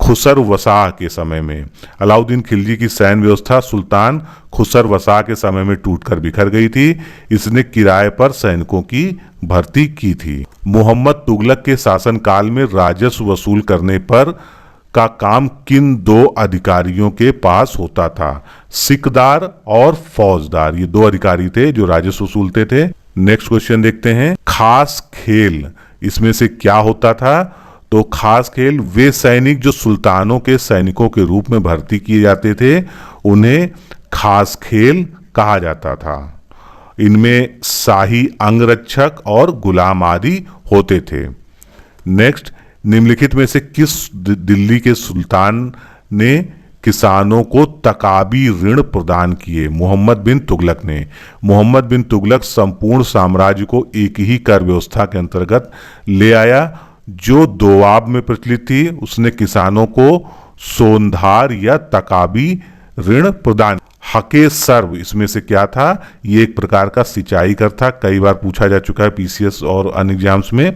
खुसर वसाह के समय में। अलाउद्दीन खिलजी की सैन्य व्यवस्था सुल्तान खुसर वसाह के समय में टूटकर बिखर गई थी। इसने किराए पर सैनिकों की भर्ती की थी। मोहम्मद तुगलक के शासनकाल में राजस्व वसूल करने पर का काम किन 2 अधिकारियों के पास होता था? सिकदार और फौजदार, ये 2 अधिकारी थे जो राजस्व वसूलते थे। नेक्स्ट क्वेश्चन देखते हैं। खास खेल इसमें से क्या होता था? तो खास खेल वे सैनिक जो सुल्तानों के सैनिकों के रूप में भर्ती किए जाते थे उन्हें खास खेल कहा जाता था। इनमें शाही अंगरक्षक और गुलाम आदि होते थे। नेक्स्ट, निम्नलिखित में से किस दिल्ली के सुल्तान ने किसानों को तकाबी ऋण प्रदान किए? मोहम्मद बिन तुगलक ने। मोहम्मद बिन तुगलक संपूर्ण साम्राज्य को एक ही कर व्यवस्था के अंतर्गत ले आया जो दोआब में प्रचलित थी। उसने किसानों को सोनधार या तकाबी ऋण प्रदान। हके सर्व इसमें से क्या था? ये एक प्रकार का सिंचाई कर था, कई बार पूछा जा चुका है पीसीएस और अन्य एग्जाम्स में।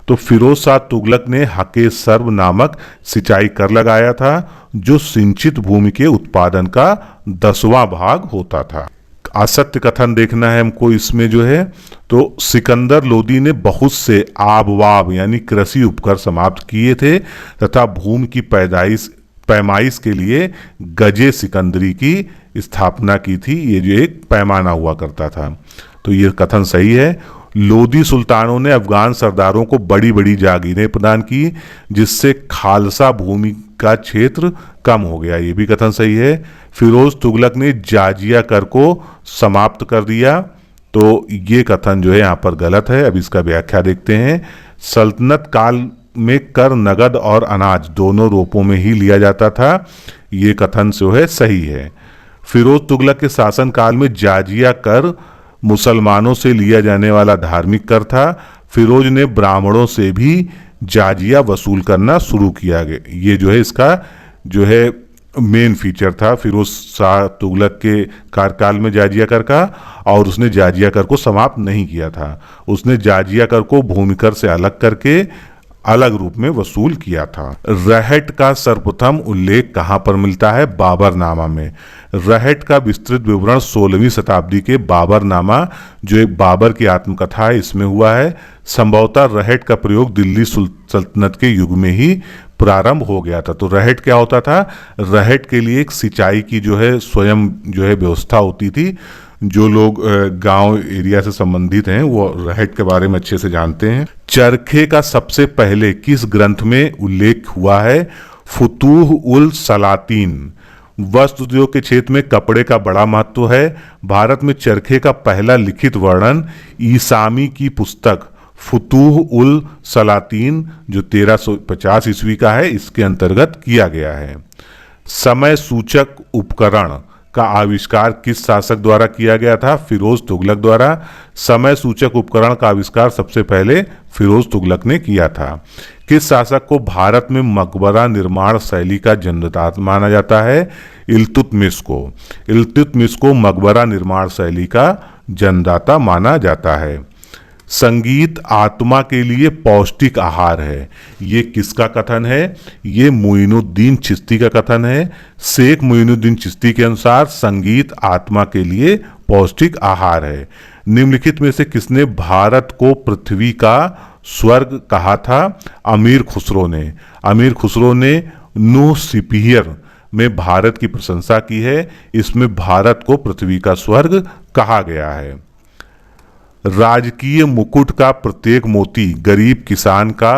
तो फिरोज शाह तुगलक ने हके सर्व नामक सिंचाई कर लगाया था जो सिंचित भूमि के उत्पादन का 10वां भाग होता था। असत्य कथन देखना है हमको इसमें जो है। तो सिकंदर लोदी ने बहुत से आबवाब यानी कृषि उपकर समाप्त किए थे तथा भूमि की पैमाइश के लिए गजे सिकंदरी की स्थापना की थी। ये जो एक पैमाना हुआ करता था, तो ये कथन सही है। लोदी सुल्तानों ने अफगान सरदारों को बड़ी बड़ी जागीरें प्रदान की जिससे खालसा भूमि का क्षेत्र कम हो गया, ये भी कथन सही है। फिरोज तुगलक ने जाजिया कर को समाप्त कर दिया, तो ये कथन जो है यहाँ पर गलत है। अब इसका व्याख्या देखते हैं। सल्तनत काल में कर नगद और अनाज दोनों रूपों में ही लिया जाता था, ये कथन जो है सही है। फिरोज तुगलक के शासनकाल में जाजिया कर मुसलमानों से लिया जाने वाला धार्मिक कर था। फिरोज ने ब्राह्मणों से भी जाजिया वसूल करना शुरू किया गया। ये जो है इसका जो है मेन फीचर था फिरोज शाह तुगलक के कार्यकाल में जाजिया कर का। और उसने जाजिया कर को समाप्त नहीं किया था, उसने जाजिया कर को भूमि कर से अलग करके अलग रूप में वसूल किया था। रहट का सर्वप्रथम उल्लेख कहाँ पर मिलता है? बाबरनामा में। रहट का विस्तृत विवरण 16वीं शताब्दी के बाबरनामा, जो एक बाबर की आत्मकथा है, इसमें हुआ है। संभवतः रहट का प्रयोग दिल्ली सल्तनत के युग में ही प्रारंभ हो गया था। तो रहट क्या होता था? रहट के लिए एक सिंचाई की जो है स्वयं जो है व्यवस्था होती थी। जो लोग गांव एरिया से संबंधित हैं वो रहट के बारे में अच्छे से जानते हैं। चरखे का सबसे पहले किस ग्रंथ में उल्लेख हुआ है? फुतूह उल सलातीन। वस्त्र उद्योग के क्षेत्र में कपड़े का बड़ा महत्व है। भारत में चरखे का पहला लिखित वर्णन ईसामी की पुस्तक फुतूह उल सलातीन जो 1350 ईस्वी का है, इसके अंतर्गत किया गया है। समय सूचक उपकरण का आविष्कार किस शासक द्वारा किया गया था? फिरोज तुगलक द्वारा। समय सूचक उपकरण का आविष्कार सबसे पहले फिरोज तुगलक ने किया था। किस शासक को भारत में मकबरा निर्माण शैली का जन्मदाता माना जाता है? इल्तुतमिश को। इल्तुतमिश को मकबरा निर्माण शैली का जन्मदाता माना जाता है। संगीत आत्मा के लिए पौष्टिक आहार है, ये किसका कथन है? ये मुइनुद्दीन चिश्ती का कथन है। शेख मुइनुद्दीन चिश्ती के अनुसार संगीत आत्मा के लिए पौष्टिक आहार है। निम्नलिखित में से किसने भारत को पृथ्वी का स्वर्ग कहा था? अमीर खुसरो ने। अमीर खुसरो ने नूह सिपियर में भारत की प्रशंसा की है। इसमें भारत को पृथ्वी का स्वर्ग कहा गया है। राजकीय मुकुट का प्रत्येक मोती गरीब किसान का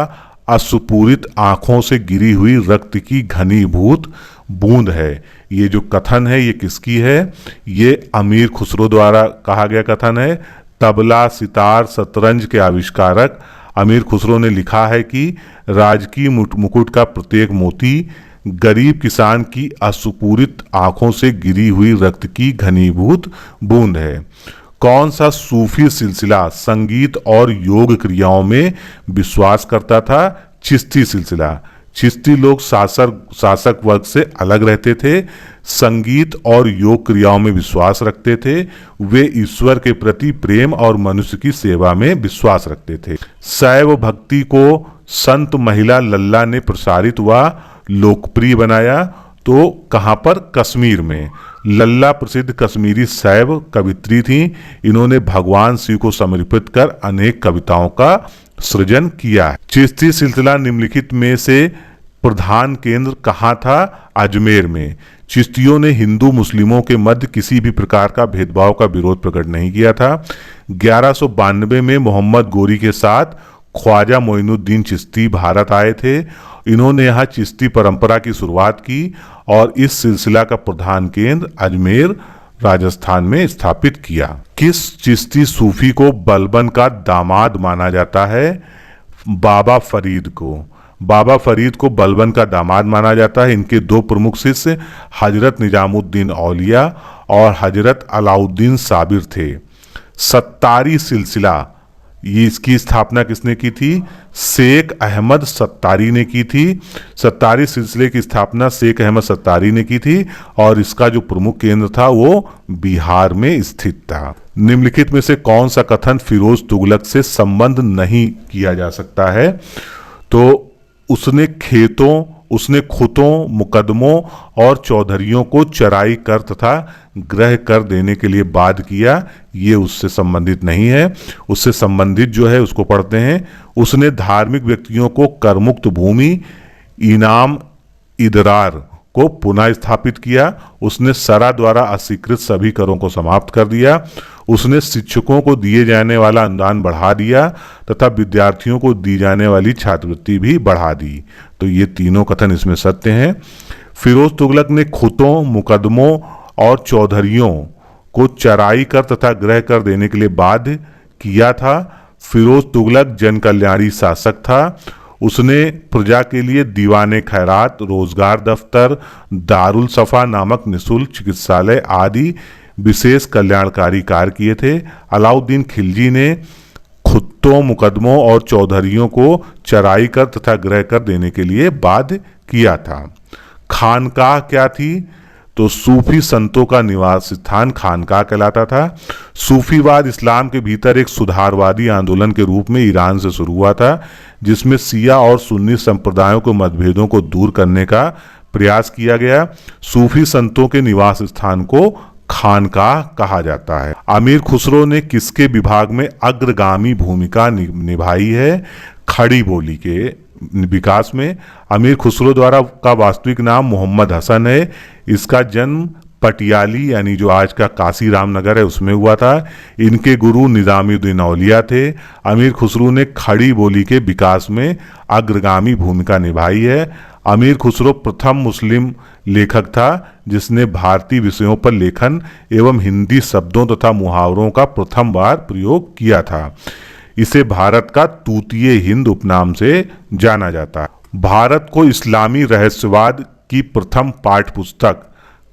असुपूरित आंखों से गिरी हुई रक्त की घनीभूत बूंद है। ये जो कथन है ये किसकी है? ये अमीर खुसरो द्वारा कहा गया कथन है। तबला, सितार, शतरंज के आविष्कारक अमीर खुसरो ने लिखा है कि राजकीय मुकुट का प्रत्येक मोती गरीब किसान की असुपूरित आंखों से गिरी हुई रक्त की घनीभूत बूंद है। कौन सा सूफी सिलसिला संगीत और योग क्रियाओं में विश्वास करता था? चिश्ती सिलसिला। चिश्ती लोग शासक वर्ग से अलग रहते थे, संगीत और योग क्रियाओं में विश्वास रखते थे। वे ईश्वर के प्रति प्रेम और मनुष्य की सेवा में विश्वास रखते थे। शैव भक्ति को संत महिला लल्ला ने प्रसारित व लोकप्रिय बनाया, तो कहाँ पर? कश्मीर में। लल्ला प्रसिद्ध कश्मीरी शैव कवित्री थी। इन्होंने भगवान शिव को समर्पित कर अनेक कविताओं का सृजन किया है। चिश्ती सिलसिला निम्नलिखित में से प्रधान केंद्र कहाँ था? अजमेर में। चिश्तियों ने हिंदू मुस्लिमों के मध्य किसी भी प्रकार का भेदभाव का विरोध प्रकट नहीं किया था। 1192 में मोहम्मद गोरी के साथ ख्वाजा मोइनुद्दीन चिश्ती भारत आए थे। इन्होंने यहाँ चिश्ती परंपरा की शुरुआत की और इस सिलसिला का प्रधान केंद्र अजमेर राजस्थान में स्थापित किया। किस चिश्ती सूफी को बलबन का दामाद माना जाता है? बाबा फरीद को। बाबा फरीद को बलबन का दामाद माना जाता है। इनके दो प्रमुख शिष्य हजरत निजामुद्दीन औलिया और हजरत अलाउद्दीन साबिर थे। सत्तारी सिलसिला, ये इसकी स्थापना किसने की थी? शेख अहमद सत्तारी ने की थी। सत्तारी सिलसिले की स्थापना शेख अहमद सत्तारी ने की थी और इसका जो प्रमुख केंद्र था वो बिहार में स्थित था। निम्नलिखित में से कौन सा कथन फिरोज तुगलक से संबंध नहीं किया जा सकता है? तो उसने खुतों, मुकदमों और चौधरियों को चराई कर तथा ग्रह कर देने के लिए बाध्य किया, ये उससे संबंधित नहीं है। उससे संबंधित जो है उसको पढ़ते हैं। उसने धार्मिक व्यक्तियों को करमुक्त भूमि, इनाम, इदरार को पुनः स्थापित किया। उसने सरा द्वारा अस्वीकृत सभी करों को समाप्त कर दिया। उसने शिक्षकों को दिए जाने वाला अनुदान बढ़ा दिया तथा विद्यार्थियों को दी जाने वाली छात्रवृत्ति भी बढ़ा दी। तो ये तीनों कथन इसमें सत्य हैं। फिरोज तुगलक ने खुतों, मुकदमों और चौधरियों को चराई कर तथा ग्रह कर देने के लिए बाध्य किया था। फिरोज तुगलक जन कल्याणी शासक था। उसने प्रजा के लिए दीवाने खैरात, रोजगार दफ्तर, दारुल सफा नामक निःशुल्क चिकित्सालय आदि विशेष कल्याणकारी कार्य किए थे। अलाउद्दीन खिलजी ने खुत्तों, मुकदमों और चौधरियों को चराई कर तथा ग्रह कर देने के लिए बाध्य किया था। खानकाह क्या थी? तो सूफी संतों का निवास स्थान खानकाह कहलाता था। सूफीवाद इस्लाम के भीतर एक सुधारवादी आंदोलन के रूप में ईरान से शुरू हुआ था, जिसमें शिया और सुन्नी संप्रदायों के मतभेदों को दूर करने का प्रयास किया गया। सूफी संतों के निवास स्थान को खानकाह कहा जाता है। अमीर खुसरो ने किसके विभाग में अग्रगामी भूमिका निभाई है? खड़ी बोली के विकास में। अमीर खुसरो द्वारा का वास्तविक नाम मोहम्मद हसन है। इसका जन्म पटियाली यानी जो आज का काशी रामनगर है उसमें हुआ था। इनके गुरु निजामुद्दीन औलिया थे। अमीर खुसरो ने खड़ी बोली के विकास में अग्रगामी भूमिका निभाई है। अमीर खुसरो प्रथम मुस्लिम लेखक था जिसने भारतीय विषयों पर लेखन एवं हिंदी शब्दों तथा मुहावरों का प्रथम बार प्रयोग किया था। इसे भारत का तूतीय हिंद उपनाम से जाना जाता है। भारत को इस्लामी रहस्यवाद की प्रथम पाठ्य पुस्तक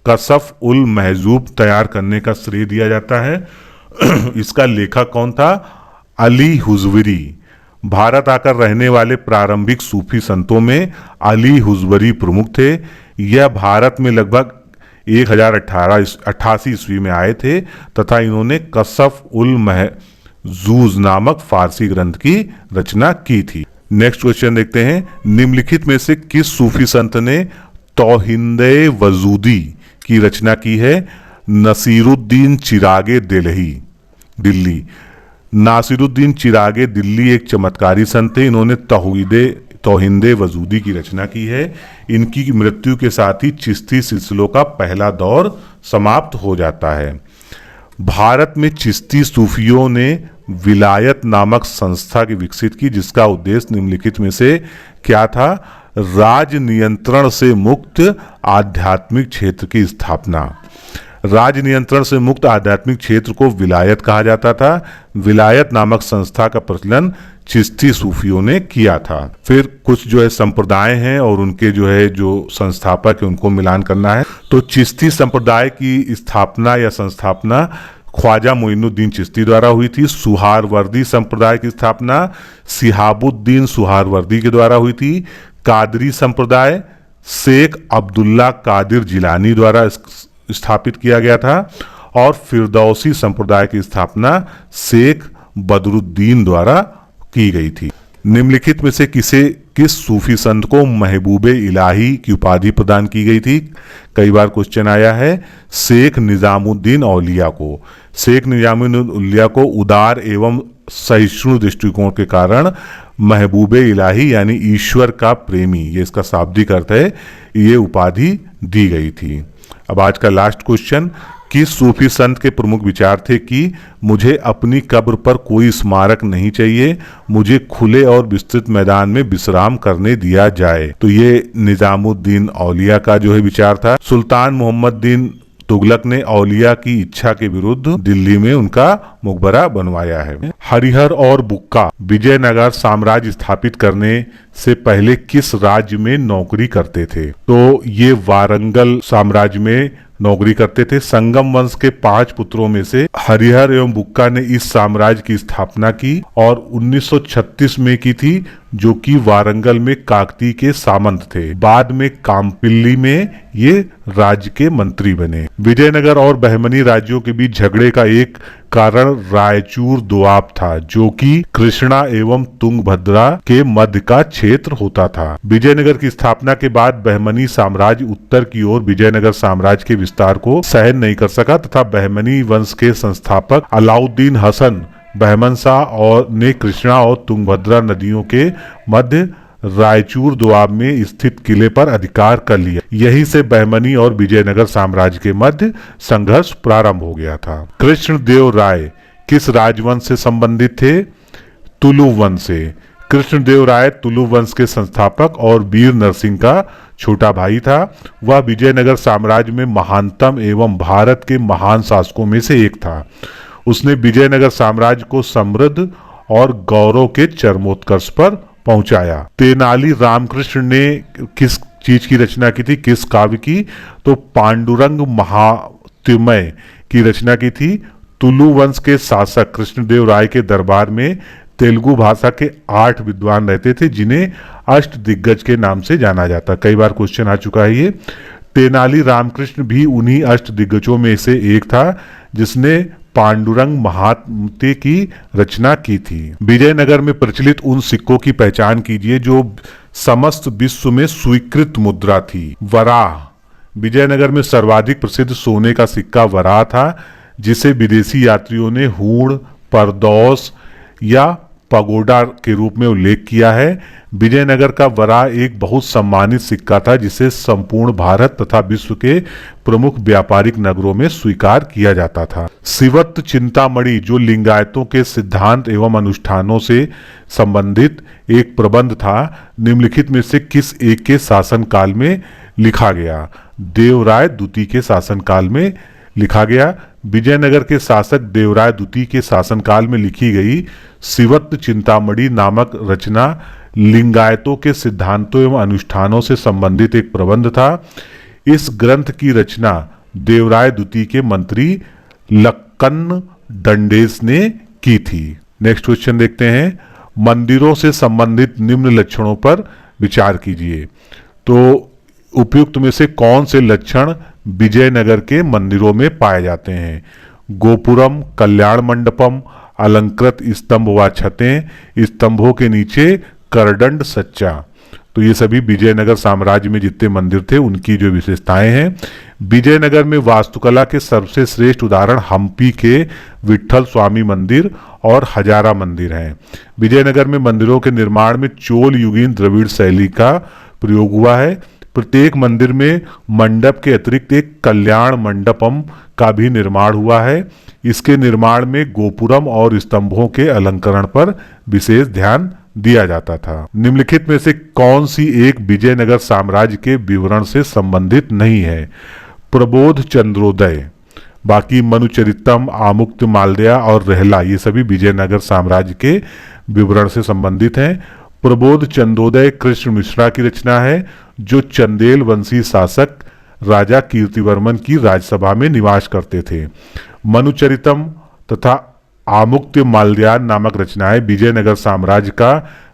कशफ उल महजूब तैयार करने का श्रेय दिया जाता है। इसका लेखक कौन था? अली हुजविरी। भारत आकर रहने वाले प्रारंभिक सूफी संतों में अली हुजविरी प्रमुख थे। यह भारत में लगभग 1088 ईस्वी में आए थे तथा इन्होंने कशफ उल महजूज नामक फारसी ग्रंथ की रचना की थी। नेक्स्ट क्वेश्चन देखते हैं। निम्नलिखित में से किस सूफी संत ने तौहीदे वजूदी की रचना की है? नसीरुद्दीन चिरागे दिल्ली। नासिरुद्दीन चिरागे दिल्ली एक चमत्कारी संत थे। इन्होंने तौहीदे वजूदी की रचना की है। इनकी मृत्यु के साथ ही चिश्ती सिलसिलों का पहला दौर समाप्त हो जाता है। भारत में चिश्ती सूफियों ने विलायत नामक संस्था की विकसित की, जिसका उद्देश्य निम्नलिखित में से क्या था? राज नियंत्रण से मुक्त आध्यात्मिक क्षेत्र की स्थापना। राज नियंत्रण से मुक्त आध्यात्मिक क्षेत्र को विलायत कहा जाता था। विलायत नामक संस्था का प्रचलन चिश्ती सूफियों ने किया था। फिर कुछ जो है संप्रदाय हैं और उनके जो संस्थापक है उनको मिलान करना है। तो चिश्ती संप्रदाय की स्थापना या संस्थापना ख्वाजा मोइनुद्दीन चिश्ती द्वारा हुई थी। सुहारवर्दी संप्रदाय की स्थापना सिहाबुद्दीन सुहारवर्दी के द्वारा हुई थी। कादरी संप्रदाय शेख अब्दुल्ला कादिर जिलानी द्वारा स्थापित किया गया था और फिरदौसी संप्रदाय की स्थापना शेख बदरुद्दीन द्वारा की गई थी। निम्नलिखित में से किस सूफी संत को महबूबे इलाही की उपाधि प्रदान की गई थी? कई बार क्वेश्चन आया है। शेख निजामुद्दीन औलिया को। शेख निजामुद्दीन औलिया को उदार एवं सहिष्णु दृष्टिकोण के कारण महबूबे इलाही यानी ईश्वर का प्रेमी, ये इसका शाब्दिक अर्थ है, ये उपाधि दी गई थी। अब आज का लास्ट क्वेश्चन। किस सूफी संत के प्रमुख विचार थे कि मुझे अपनी कब्र पर कोई स्मारक नहीं चाहिए, मुझे खुले और विस्तृत मैदान में विश्राम करने दिया जाए? तो ये निजामुद्दीन औलिया का जो है विचार था। सुल्तान मोहम्मद बिन तुगलक ने औलिया की इच्छा के विरुद्ध दिल्ली में उनका मकबरा बनवाया है। हरिहर और बुक्का विजयनगर साम्राज्य स्थापित करने से पहले किस राज्य में नौकरी करते थे? तो ये वारंगल साम्राज्य में नौकरी करते थे। संगम वंश के 5 पुत्रों में से हरिहर एवं बुक्का ने इस साम्राज्य की स्थापना की और 1936 में की थी, जो कि वारंगल में काकती के सामंत थे। बाद में कामपिल्ली में ये राज्य के मंत्री बने। विजयनगर और बहमनी राज्यों के बीच झगड़े का एक कारण रायचूर दोआब था, जो कि कृष्णा एवं तुंगभद्रा के मध्य का क्षेत्र होता था। विजयनगर की स्थापना के बाद बहमनी साम्राज्य उत्तर की ओर विजयनगर साम्राज्य के विस्तार को सहन नहीं कर सका तथा बहमनी वंश के संस्थापक अलाउद्दीन हसन बहमन शाह और ने कृष्णा और तुंगभद्रा नदियों के मध्य रायचूर दोआब में स्थित किले पर अधिकार कर लिया। यहीं से बहमनी और विजयनगर साम्राज्य के मध्य संघर्ष प्रारंभ हो गया था। कृष्णदेव राय किस राजवंश से संबंधित थे? तुलु वंश से। कृष्णदेव राय तुलु वंश के संस्थापक और वीर नरसिंह का छोटा भाई था। वह विजयनगर साम्राज्य में महानतम एवं भारत के महान शासकों में से एक था। उसने विजयनगर साम्राज्य को समृद्ध और गौरव के चरमोत्कर्ष पर पहुंचाया। तेनाली रामकृष्ण ने किस चीज की रचना की थी, किस काव्य की? तो पांडुरंग महात्म्य की रचना की थी। तुलु वंश के शासक कृष्णदेव राय के दरबार में तेलुगु भाषा के 8 विद्वान रहते थे जिन्हें अष्ट दिग्गज के नाम से जाना जाता। कई बार क्वेश्चन आ चुका है ये। तेनाली रामकृष्ण भी उन्हीं अष्ट दिग्गजों में से एक था जिसने पांडुरंग महात्म्य की रचना की थी। विजयनगर में प्रचलित उन सिक्कों की पहचान कीजिए जो समस्त विश्व में स्वीकृत मुद्रा थी। वराह, विजयनगर में सर्वाधिक प्रसिद्ध सोने का सिक्का वराह था जिसे विदेशी यात्रियों ने हूण, परदौस या पगोडा के रूप में उल्लेख किया है। विजयनगर का वराह एक बहुत सम्मानित सिक्का था जिसे संपूर्ण भारत तथा विश्व के प्रमुख व्यापारिक नगरों में स्वीकार किया जाता था। शिवत्व चिंतामणि जो लिंगायतों के सिद्धांत एवं अनुष्ठानों से संबंधित एक प्रबंध था, निम्नलिखित में से किस एक के शासनकाल में लिखा गया? देवराय द्वितीय के शासनकाल में लिखा गया। विजयनगर के शासक देवराय द्वितीय के शासनकाल में लिखी गई शिवत्व चिंतामणि नामक रचना लिंगायतों के सिद्धांतों एवं अनुष्ठानों से संबंधित एक प्रबंध था। इस ग्रंथ की रचना देवराय द्वितीय के मंत्री लक्कन दंडेस ने की थी। नेक्स्ट क्वेश्चन देखते हैं। मंदिरों से संबंधित निम्न लक्षणों पर विचार कीजिए। तो उपयुक्त में से कौन से लक्षण विजयनगर के मंदिरों में पाए जाते हैं? गोपुरम, कल्याण मंडपम, अलंकृत स्तंभ व छतें, स्तंभों के नीचे करदंड सच्चा। तो ये सभी विजयनगर साम्राज्य में जितने मंदिर थे उनकी जो विशेषताएं हैं। विजयनगर में वास्तुकला के सबसे श्रेष्ठ उदाहरण हम्पी के विट्ठल स्वामी मंदिर और हजारा मंदिर हैं। विजयनगर में मंदिरों के निर्माण में चोल युगीन द्रविड़ शैली का प्रयोग हुआ है। प्रत्येक मंदिर में मंडप के अतिरिक्त एक कल्याण मंडपम का भी निर्माण हुआ है। इसके निर्माण में गोपुरम और स्तंभों के अलंकरण पर विशेष ध्यान दिया जाता था। निम्नलिखित में से कौन सी एक विजयनगर साम्राज्य के विवरण से संबंधित नहीं है? प्रबोध चंद्रोदय, बाकी मनुचरितम, आमुक्त मालदया और रहला ये सभी विजयनगर साम्राज्य के विवरण से संबंधित हैं। प्रबोध चंद्रोदय कृष्ण मिश्रा की रचना है जो चंदेल वंशी शासक राजा कीर्तिवर्मन की राजसभा में निवास करते थे। मनुचरितम तथा आमुक्त्य मालदयान नामक रचनाएं विजयनगर साम्राज्य का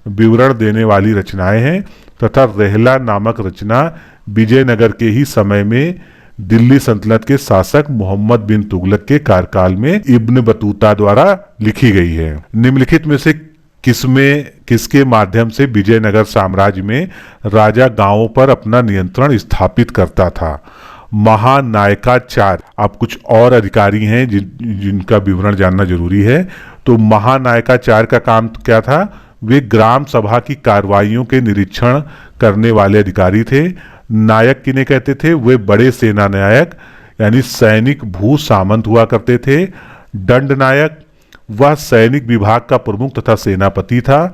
विवरण देने वाली रचनाएं हैं तथा रहला नामक रचना विजयनगर के ही समय में दिल्ली सल्तनत के शासक मोहम्मद बिन तुगलक के कार्यकाल में इब्न बतूता द्वारा लिखी गई है। निम्नलिखित में से किसके माध्यम से विजयनगर साम्राज्य में राजा गांवों पर अपना नियंत्रण स्थापित करता था? महानायकाचार्य। अब कुछ और अधिकारी हैं जिनका विवरण जानना जरूरी है। तो महानायकाचार्य का काम क्या था? वे ग्राम सभा की कार्रवाइयों के निरीक्षण करने वाले अधिकारी थे। नायक किन्हें कहते थे? वे बड़े सेना नायक यानी सैनिक भू सामंत हुआ करते थे। दंड नायक, वह सैनिक विभाग का प्रमुख तथा सेनापति था।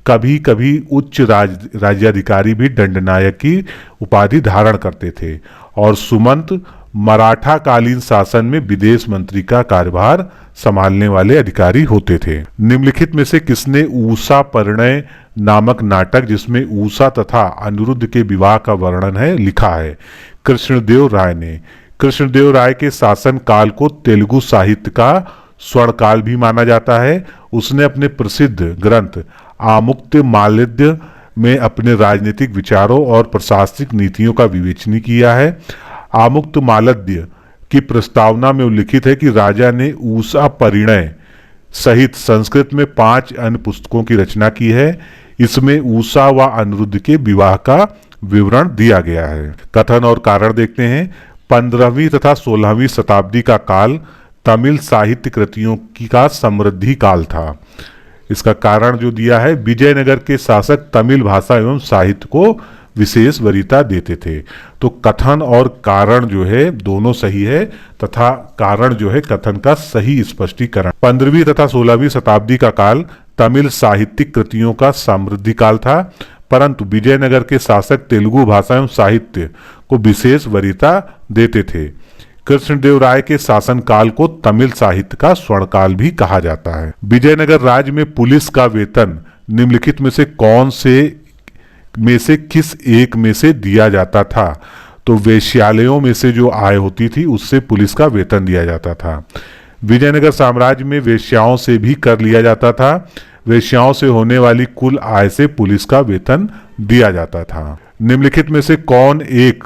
कभी कभी उच्च राज्याधिकारी भी दंडनायक की उपाधि धारण करते थे। और सुमंत मराठा कालीन शासन में विदेश मंत्री का कार्यभार संभालने वाले अधिकारी होते थे। निम्नलिखित में से किसने ऊषा परिणय नामक नाटक जिसमें ऊषा तथा अनिरुद्ध के विवाह का वर्णन है लिखा है? कृष्णदेव राय ने। कृष्णदेव राय के शासन काल को तेलुगु साहित्य का स्वर्ण काल भी माना जाता है। उसने अपने प्रसिद्ध ग्रंथ आमुक्त्य मालद्य में अपने राजनीतिक विचारों और प्रशासनिक नीतियों का विवेचन किया है। आमुक्त मालद्य की प्रस्तावना में उल्लिखित है कि राजा ने ऊषा परिणय सहित संस्कृत में 5 अन्य पुस्तकों की रचना की है। इसमें ऊषा व अनिरुद्ध के विवाह का विवरण दिया गया है। कथन और कारण देखते हैं। 15वीं तथा 16वीं शताब्दी का काल तमिल साहित्य कृतियों का समृद्धि काल था। इसका कारण जो दिया है, विजयनगर के शासक तमिल भाषा एवं साहित्य को विशेष वरीयता देते थे। तो कथन और कारण जो है दोनों सही है तथा कारण जो है कथन का सही स्पष्टीकरण। 15वीं तथा 16वीं शताब्दी का काल तमिल साहित्यिक कृतियों का समृद्धि काल था, परंतु विजयनगर के शासक तेलुगु भाषा एवं साहित्य को विशेष वरीयता देते थे। कृष्णदेव राय के शासन काल को तमिल साहित्य का स्वर्ण काल भी कहा जाता है। विजयनगर राज्य में पुलिस का वेतन निम्नलिखित में से कौन से में से किस एक में से दिया जाता था? तो वेश्यालयों में से जो आय होती थी उससे पुलिस का वेतन दिया जाता था। विजयनगर साम्राज्य में वेश्याओं से भी कर लिया जाता था। वेश्याओं से होने वाली कुल आय से पुलिस का वेतन दिया जाता था। निम्नलिखित में से कौन एक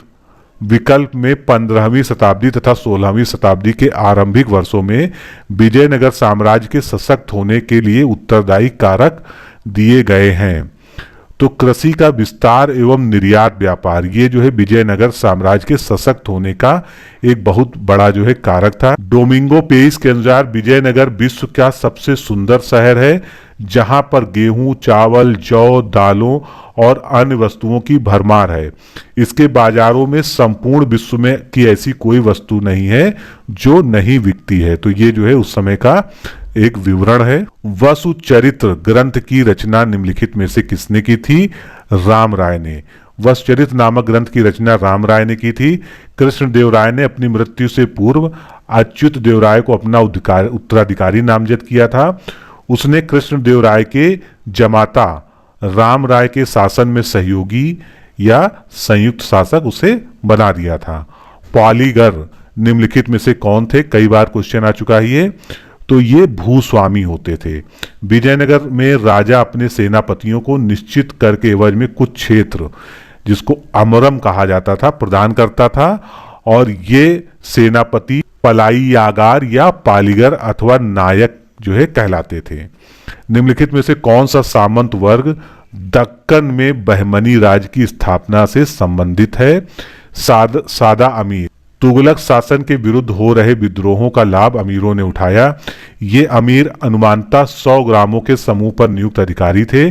विकल्प में 15वीं शताब्दी तथा 16वीं शताब्दी के आरंभिक वर्षों में विजयनगर साम्राज्य के सशक्त होने के लिए उत्तरदायी कारक दिए गए हैं? तो कृषि का विस्तार एवं निर्यात व्यापार, ये जो है विजयनगर साम्राज्य के सशक्त होने का एक बहुत बड़ा जो है कारक था। डोमिंगो पेइस के अनुसार विजयनगर विश्व का सबसे सुंदर शहर है, जहां पर गेहूं, चावल, जौ, दालों और अन्य वस्तुओं की भरमार है। इसके बाजारों में संपूर्ण विश्व में की ऐसी कोई वस्तु नहीं है जो नहीं बिकती है। तो ये जो है उस समय का एक विवरण है। वसु चरित्र ग्रंथ की रचना निम्नलिखित में से किसने की थी? राम राय ने। वसुचरित्र नामक ग्रंथ की रचना राम राय ने की थी। कृष्णदेव राय ने अपनी मृत्यु से पूर्व अच्युत देव राय को अपना उत्तराधिकारी नामजद किया था। उसने कृष्णदेव राय के जमाता राम राय के शासन में सहयोगी या संयुक्त शासक उसे बना दिया था। पालीगर निम्नलिखित में से कौन थे? कई बार क्वेश्चन आ चुका है ये। तो ये भूस्वामी होते थे। विजयनगर में राजा अपने सेनापतियों को निश्चित कर के एवज में कुछ क्षेत्र, जिसको अमरम कहा जाता था, प्रदान करता था, और ये सेनापति पलाईयागार या पालीगर अथवा नायक जो है कहलाते थे। निम्नलिखित में से कौन सा सामंत वर्ग दक्कन में बहमनी राज की स्थापना से संबंधित है? सादा अमीर। तुगलक शासन के विरुद्ध हो रहे विद्रोहों का लाभ अमीरों ने उठाया। ये अमीर अनुमानतः 100 ग्रामों के समूह पर नियुक्त अधिकारी थे।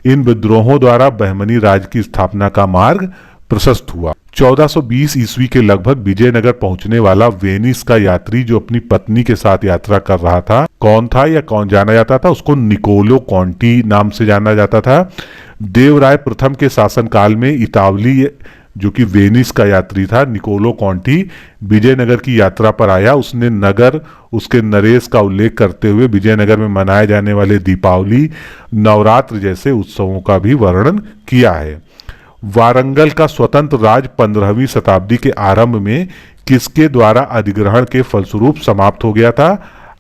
इन विद्रोहों द्वारा बहमनी राज की स्थापना का मार्ग प्रशस्त हुआ। 1420 ईस्वी के लगभग विजयनगर पहुंचने वाला वेनिस का यात्री जो अपनी पत्नी के साथ यात्रा कर रहा था, कौन था या कौन जाना जाता था? उसको निकोलो कॉन्टी नाम से जाना जाता था। देवराय प्रथम के शासनकाल में इतावली जो कि वेनिस का यात्री था, निकोलो कॉन्टी, विजयनगर की यात्रा पर आया। उसने नगर, उसके नरेश का उल्लेख करते हुए विजयनगर में मनाए जाने वाले दीपावली, नवरात्र जैसे उत्सवों का भी वर्णन किया है। वारंगल का स्वतंत्र राज 15वीं शताब्दी के आरंभ में किसके द्वारा अधिग्रहण के फलस्वरूप समाप्त हो गया था?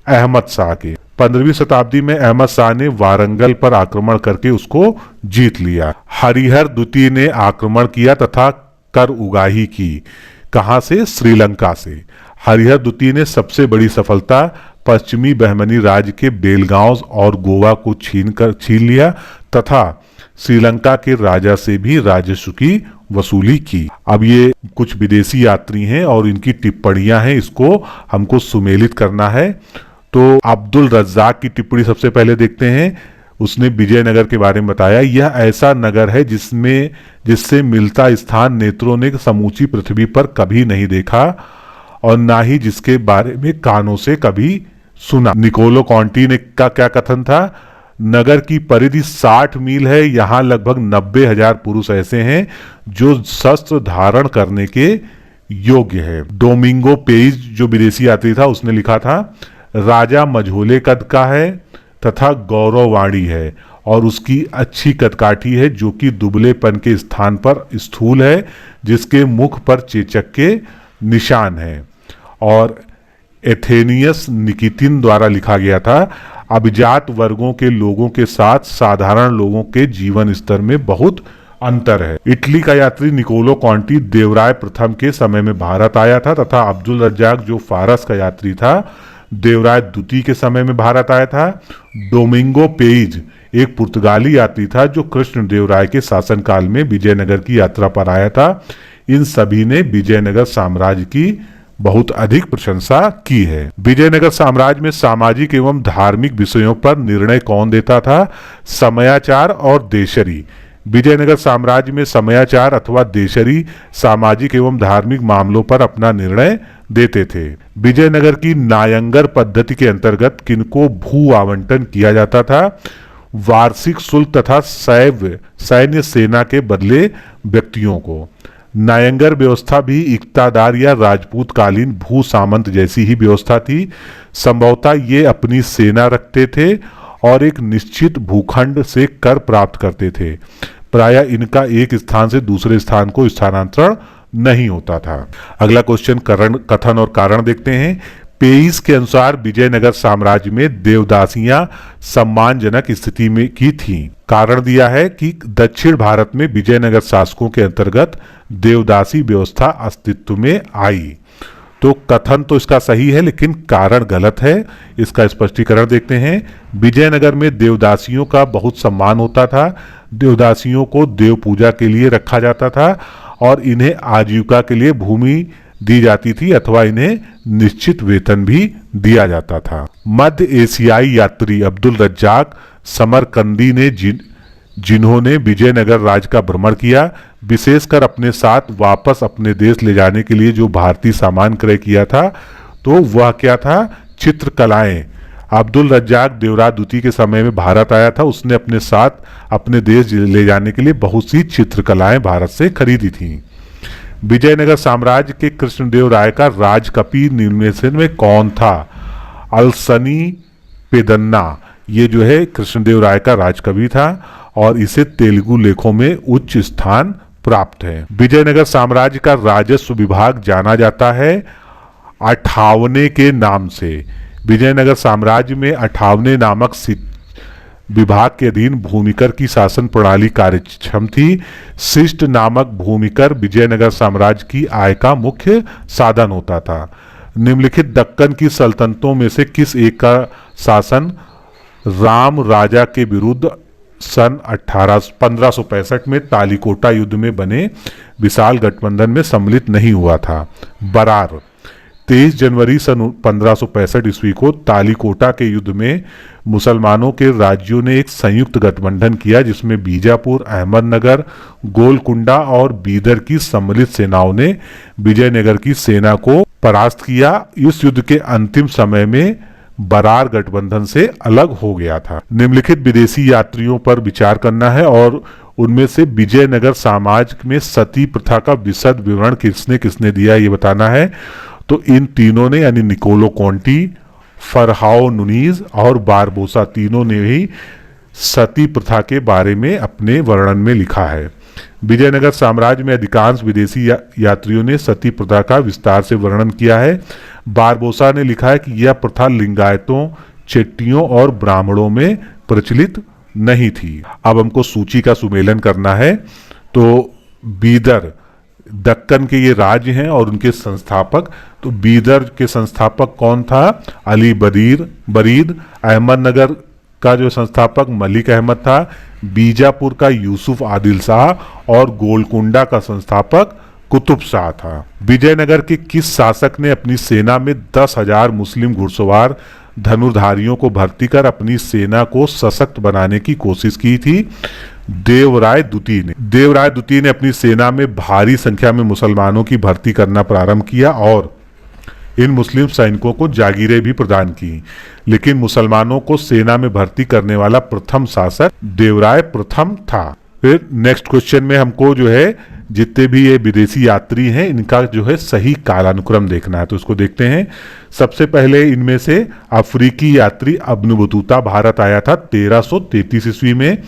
अहमद शाह के। 15वीं शताब्दी में अहमद शाह ने वारंगल पर आक्रमण करके उसको जीत लिया। हरिहर द्वितीय ने आक्रमण किया तथा कर उगाही की। कहां से? श्रीलंका से। हरिहर द्वितीय ने सबसे बड़ी सफलता पश्चिमी बहमनी राज्य के बेलगांव और गोवा को छीन लिया तथा श्रीलंका के राजा से भी राजस्व की वसूली की। अब ये कुछ विदेशी यात्री हैं और इनकी टिप्पणियां हैं, इसको हमको सुमेलित करना है। तो अब्दुल रज्जाक की टिप्पणी सबसे पहले देखते हैं। उसने विजयनगर के बारे में बताया, यह ऐसा नगर है जिससे मिलता स्थान नेत्रों ने समूची पृथ्वी पर कभी नहीं देखा और ना ही जिसके बारे में कानों से कभी सुना। निकोलो कॉन्टी ने का क्या कथन था? नगर की परिधि 60 मील है। यहाँ लगभग 90,000 पुरुष ऐसे हैं जो शस्त्र धारण करने के योग्य है। डोमिंगो पेइस जो विदेशी यात्री था, उसने लिखा था, राजा मझोले कद का है तथा गौरववाणी है और उसकी अच्छी कदकाठी है, जो कि दुबलेपन के स्थान पर स्थूल है, जिसके मुख पर चेचक के निशान हैं। और एथेनियस निकितिन द्वारा लिखा गया था, अभिजात वर्गों के लोगों के साथ साधारण लोगों के जीवन स्तर में बहुत अंतर है। इटली का यात्री निकोलो कॉन्टी देवराय प्रथम के समय में भारत आया था तथा अब्दुल रज्जाक जो फारस का यात्री था, देवराय द्वितीय के समय में भारत आया था। डोमिंगो पेइज एक पुर्तगाली यात्री था जो कृष्ण देव राय के शासनकाल में विजयनगर की यात्रा पर आया था। इन सभी ने विजयनगर साम्राज्य की बहुत अधिक प्रशंसा की है। विजयनगर साम्राज्य में सामाजिक एवं धार्मिक विषयों पर निर्णय कौन देता था? समयाचार और देशरी। विजयनगर साम्राज्य में समयाचार अथवा देशरी सामाजिक एवं धार्मिक मामलों पर अपना निर्णय देते थे। विजयनगर की नायंगर पद्धति के अंतर्गत किनको भू आवंटन किया जाता था? वार्षिक शुल्क तथा सैन्य सेना के बदले व्यक्तियों को। नायंगर व्यवस्था भी इक्तादार या राजपूत कालीन भू सामंत जैसी ही व्यवस्था थी। संभवतः ये अपनी सेना रखते थे और एक निश्चित भूखंड से कर प्राप्त करते थे। प्रायः इनका एक स्थान से दूसरे स्थान को स्थानांतरण नहीं होता था। अगला क्वेश्चन कथन और कारण देखते हैं। पेइस के अनुसार विजयनगर साम्राज्य में देवदासियां सम्मानजनक स्थिति में की थीं। कारण दिया है कि दक्षिण भारत में विजयनगर शासकों के अंतर्गत देवदासी व्यवस्था अस्तित्व में आई। तो कथन तो इसका सही है, लेकिन कारण गलत है। इसका स्पष्टीकरण देखते हैं। विजयनगर में देवदासियों का बहुत सम्मान होता था। देवदासियों को देव पूजा के लिए रखा जाता था और इन्हें आजीविका के लिए भूमि दी जाती थी अथवा इन्हें निश्चित वेतन भी दिया जाता था। मध्य एशियाई यात्री अब्दुल रज्जाक समरकंदी ने जिन्होंने विजयनगर राज्य का भ्रमण किया, विशेषकर अपने साथ वापस अपने देश ले जाने के लिए जो भारतीय सामान क्रय किया था, तो वह क्या था? चित्रकलाएं। अब्दुल रज्जाक देवराज द्वितीय के समय में भारत आया था। उसने अपने साथ अपने देश ले जाने के लिए बहुत सी चित्रकलाएं भारत से खरीदी थीं। विजयनगर साम्राज्य के कृष्णदेव राय का राजकवि निम्न में कौन था? अलसनी पेदन्ना, ये जो है कृष्णदेव राय का राजकवि था और इसे तेलुगु लेखों में उच्च स्थान प्राप्त है। विजयनगर साम्राज्य का राजस्व विभाग जाना जाता है अठावने के नाम से। विजयनगर साम्राज्य में अठावने नामक विभाग के अधीन भूमिकर की शासन प्रणाली कार्यक्षम थी। शिष्ट नामक भूमिकर विजयनगर साम्राज्य की आय का मुख्य साधन होता था। निम्नलिखित दक्कन की सल्तनतों में से किस एक का शासन राम राजा के विरुद्ध सन 1565 में तालीकोटा युद्ध में बने विशाल गठबंधन में सम्मिलित नहीं हुआ था? बरार। 23 जनवरी सन 1565 ईस्वी को तालीकोटा के युद्ध में मुसलमानों के राज्यों ने एक संयुक्त गठबंधन किया, जिसमें बीजापुर, अहमदनगर, गोलकुंडा और बीदर की सम्मिलित सेनाओं ने विजयनगर की सेना को परास्त किया। इस युद्ध के अंतिम समय में बरार गठबंधन से अलग हो गया था। निम्नलिखित विदेशी यात्रियों पर विचार करना है और उनमें से विजयनगर समाज में सती प्रथा का विशद विवरण किसने किसने दिया ये बताना है। तो इन तीनों ने, यानी निकोलो कॉन्टी, फरहाओ नुनीज और बारबोसा, तीनों ने ही सती प्रथा के बारे में अपने वर्णन में लिखा है। विजयनगर साम्राज्य में अधिकांश विदेशी यात्रियों ने सती प्रथा का विस्तार से वर्णन किया है। बारबोसा ने लिखा है कि यह प्रथा लिंगायतों, चेट्टियों और ब्राह्मणों में प्रचलित नहीं थी। अब हमको सूची का सुमेलन करना है। तो बीदर, दक्कन के ये राज्य हैं और उनके संस्थापक। तो बीदर के संस्थापक कौन था? अली बरीद। अहमदनगर का जो संस्थापक मलिक अहमद था। बीजापुर का यूसुफ आदिल शाह और गोलकुंडा का संस्थापक कुतुब शाह था। विजयनगर के किस शासक ने अपनी सेना में 10,000 मुस्लिम घुड़सवार धनुर्धारियों को भर्ती कर अपनी सेना को सशक्त बनाने की कोशिश की थी? देवराय द्वितीय ने। देवराय द्वितीय ने अपनी सेना में भारी संख्या में मुसलमानों की भर्ती करना प्रारंभ किया और इन मुस्लिम सैनिकों को जागीरें भी प्रदान की, लेकिन मुसलमानों को सेना में भर्ती करने वाला प्रथम शासक देवराय प्रथम था। फिर नेक्स्ट क्वेश्चन में हमको जो है जितने भी ये विदेशी यात्री हैं इनका जो है सही कालानुक्रम देखना है। तो इसको देखते हैं। सबसे पहले इनमें से अफ्रीकी यात्री इब्न बतूता भारत आया था 1333 ईस्वी में।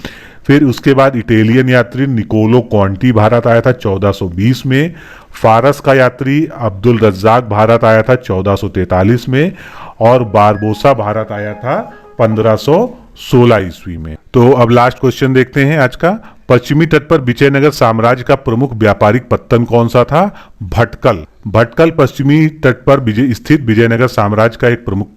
फिर उसके बाद इटालियन यात्री निकोलो कॉन्टी भारत आया था 1420 में। फारस का यात्री अब्दुल रज्जाक भारत आया था 1443 में और बारबोसा भारत आया था 1516 ईस्वी में। तो अब लास्ट क्वेश्चन देखते हैं आज का। पश्चिमी तट पर विजयनगर साम्राज्य का प्रमुख व्यापारिक पत्तन कौन सा था? भटकल। भटकल पश्चिमी तट पर स्थित विजयनगर साम्राज्य का एक प्रमुख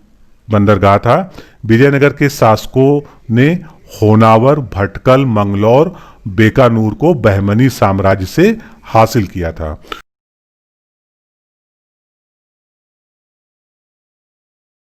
बंदरगाह था। विजयनगर के शासकों ने होनावर, भटकल, मंगलौर, बीकानेर को बहमनी साम्राज्य से हासिल किया था।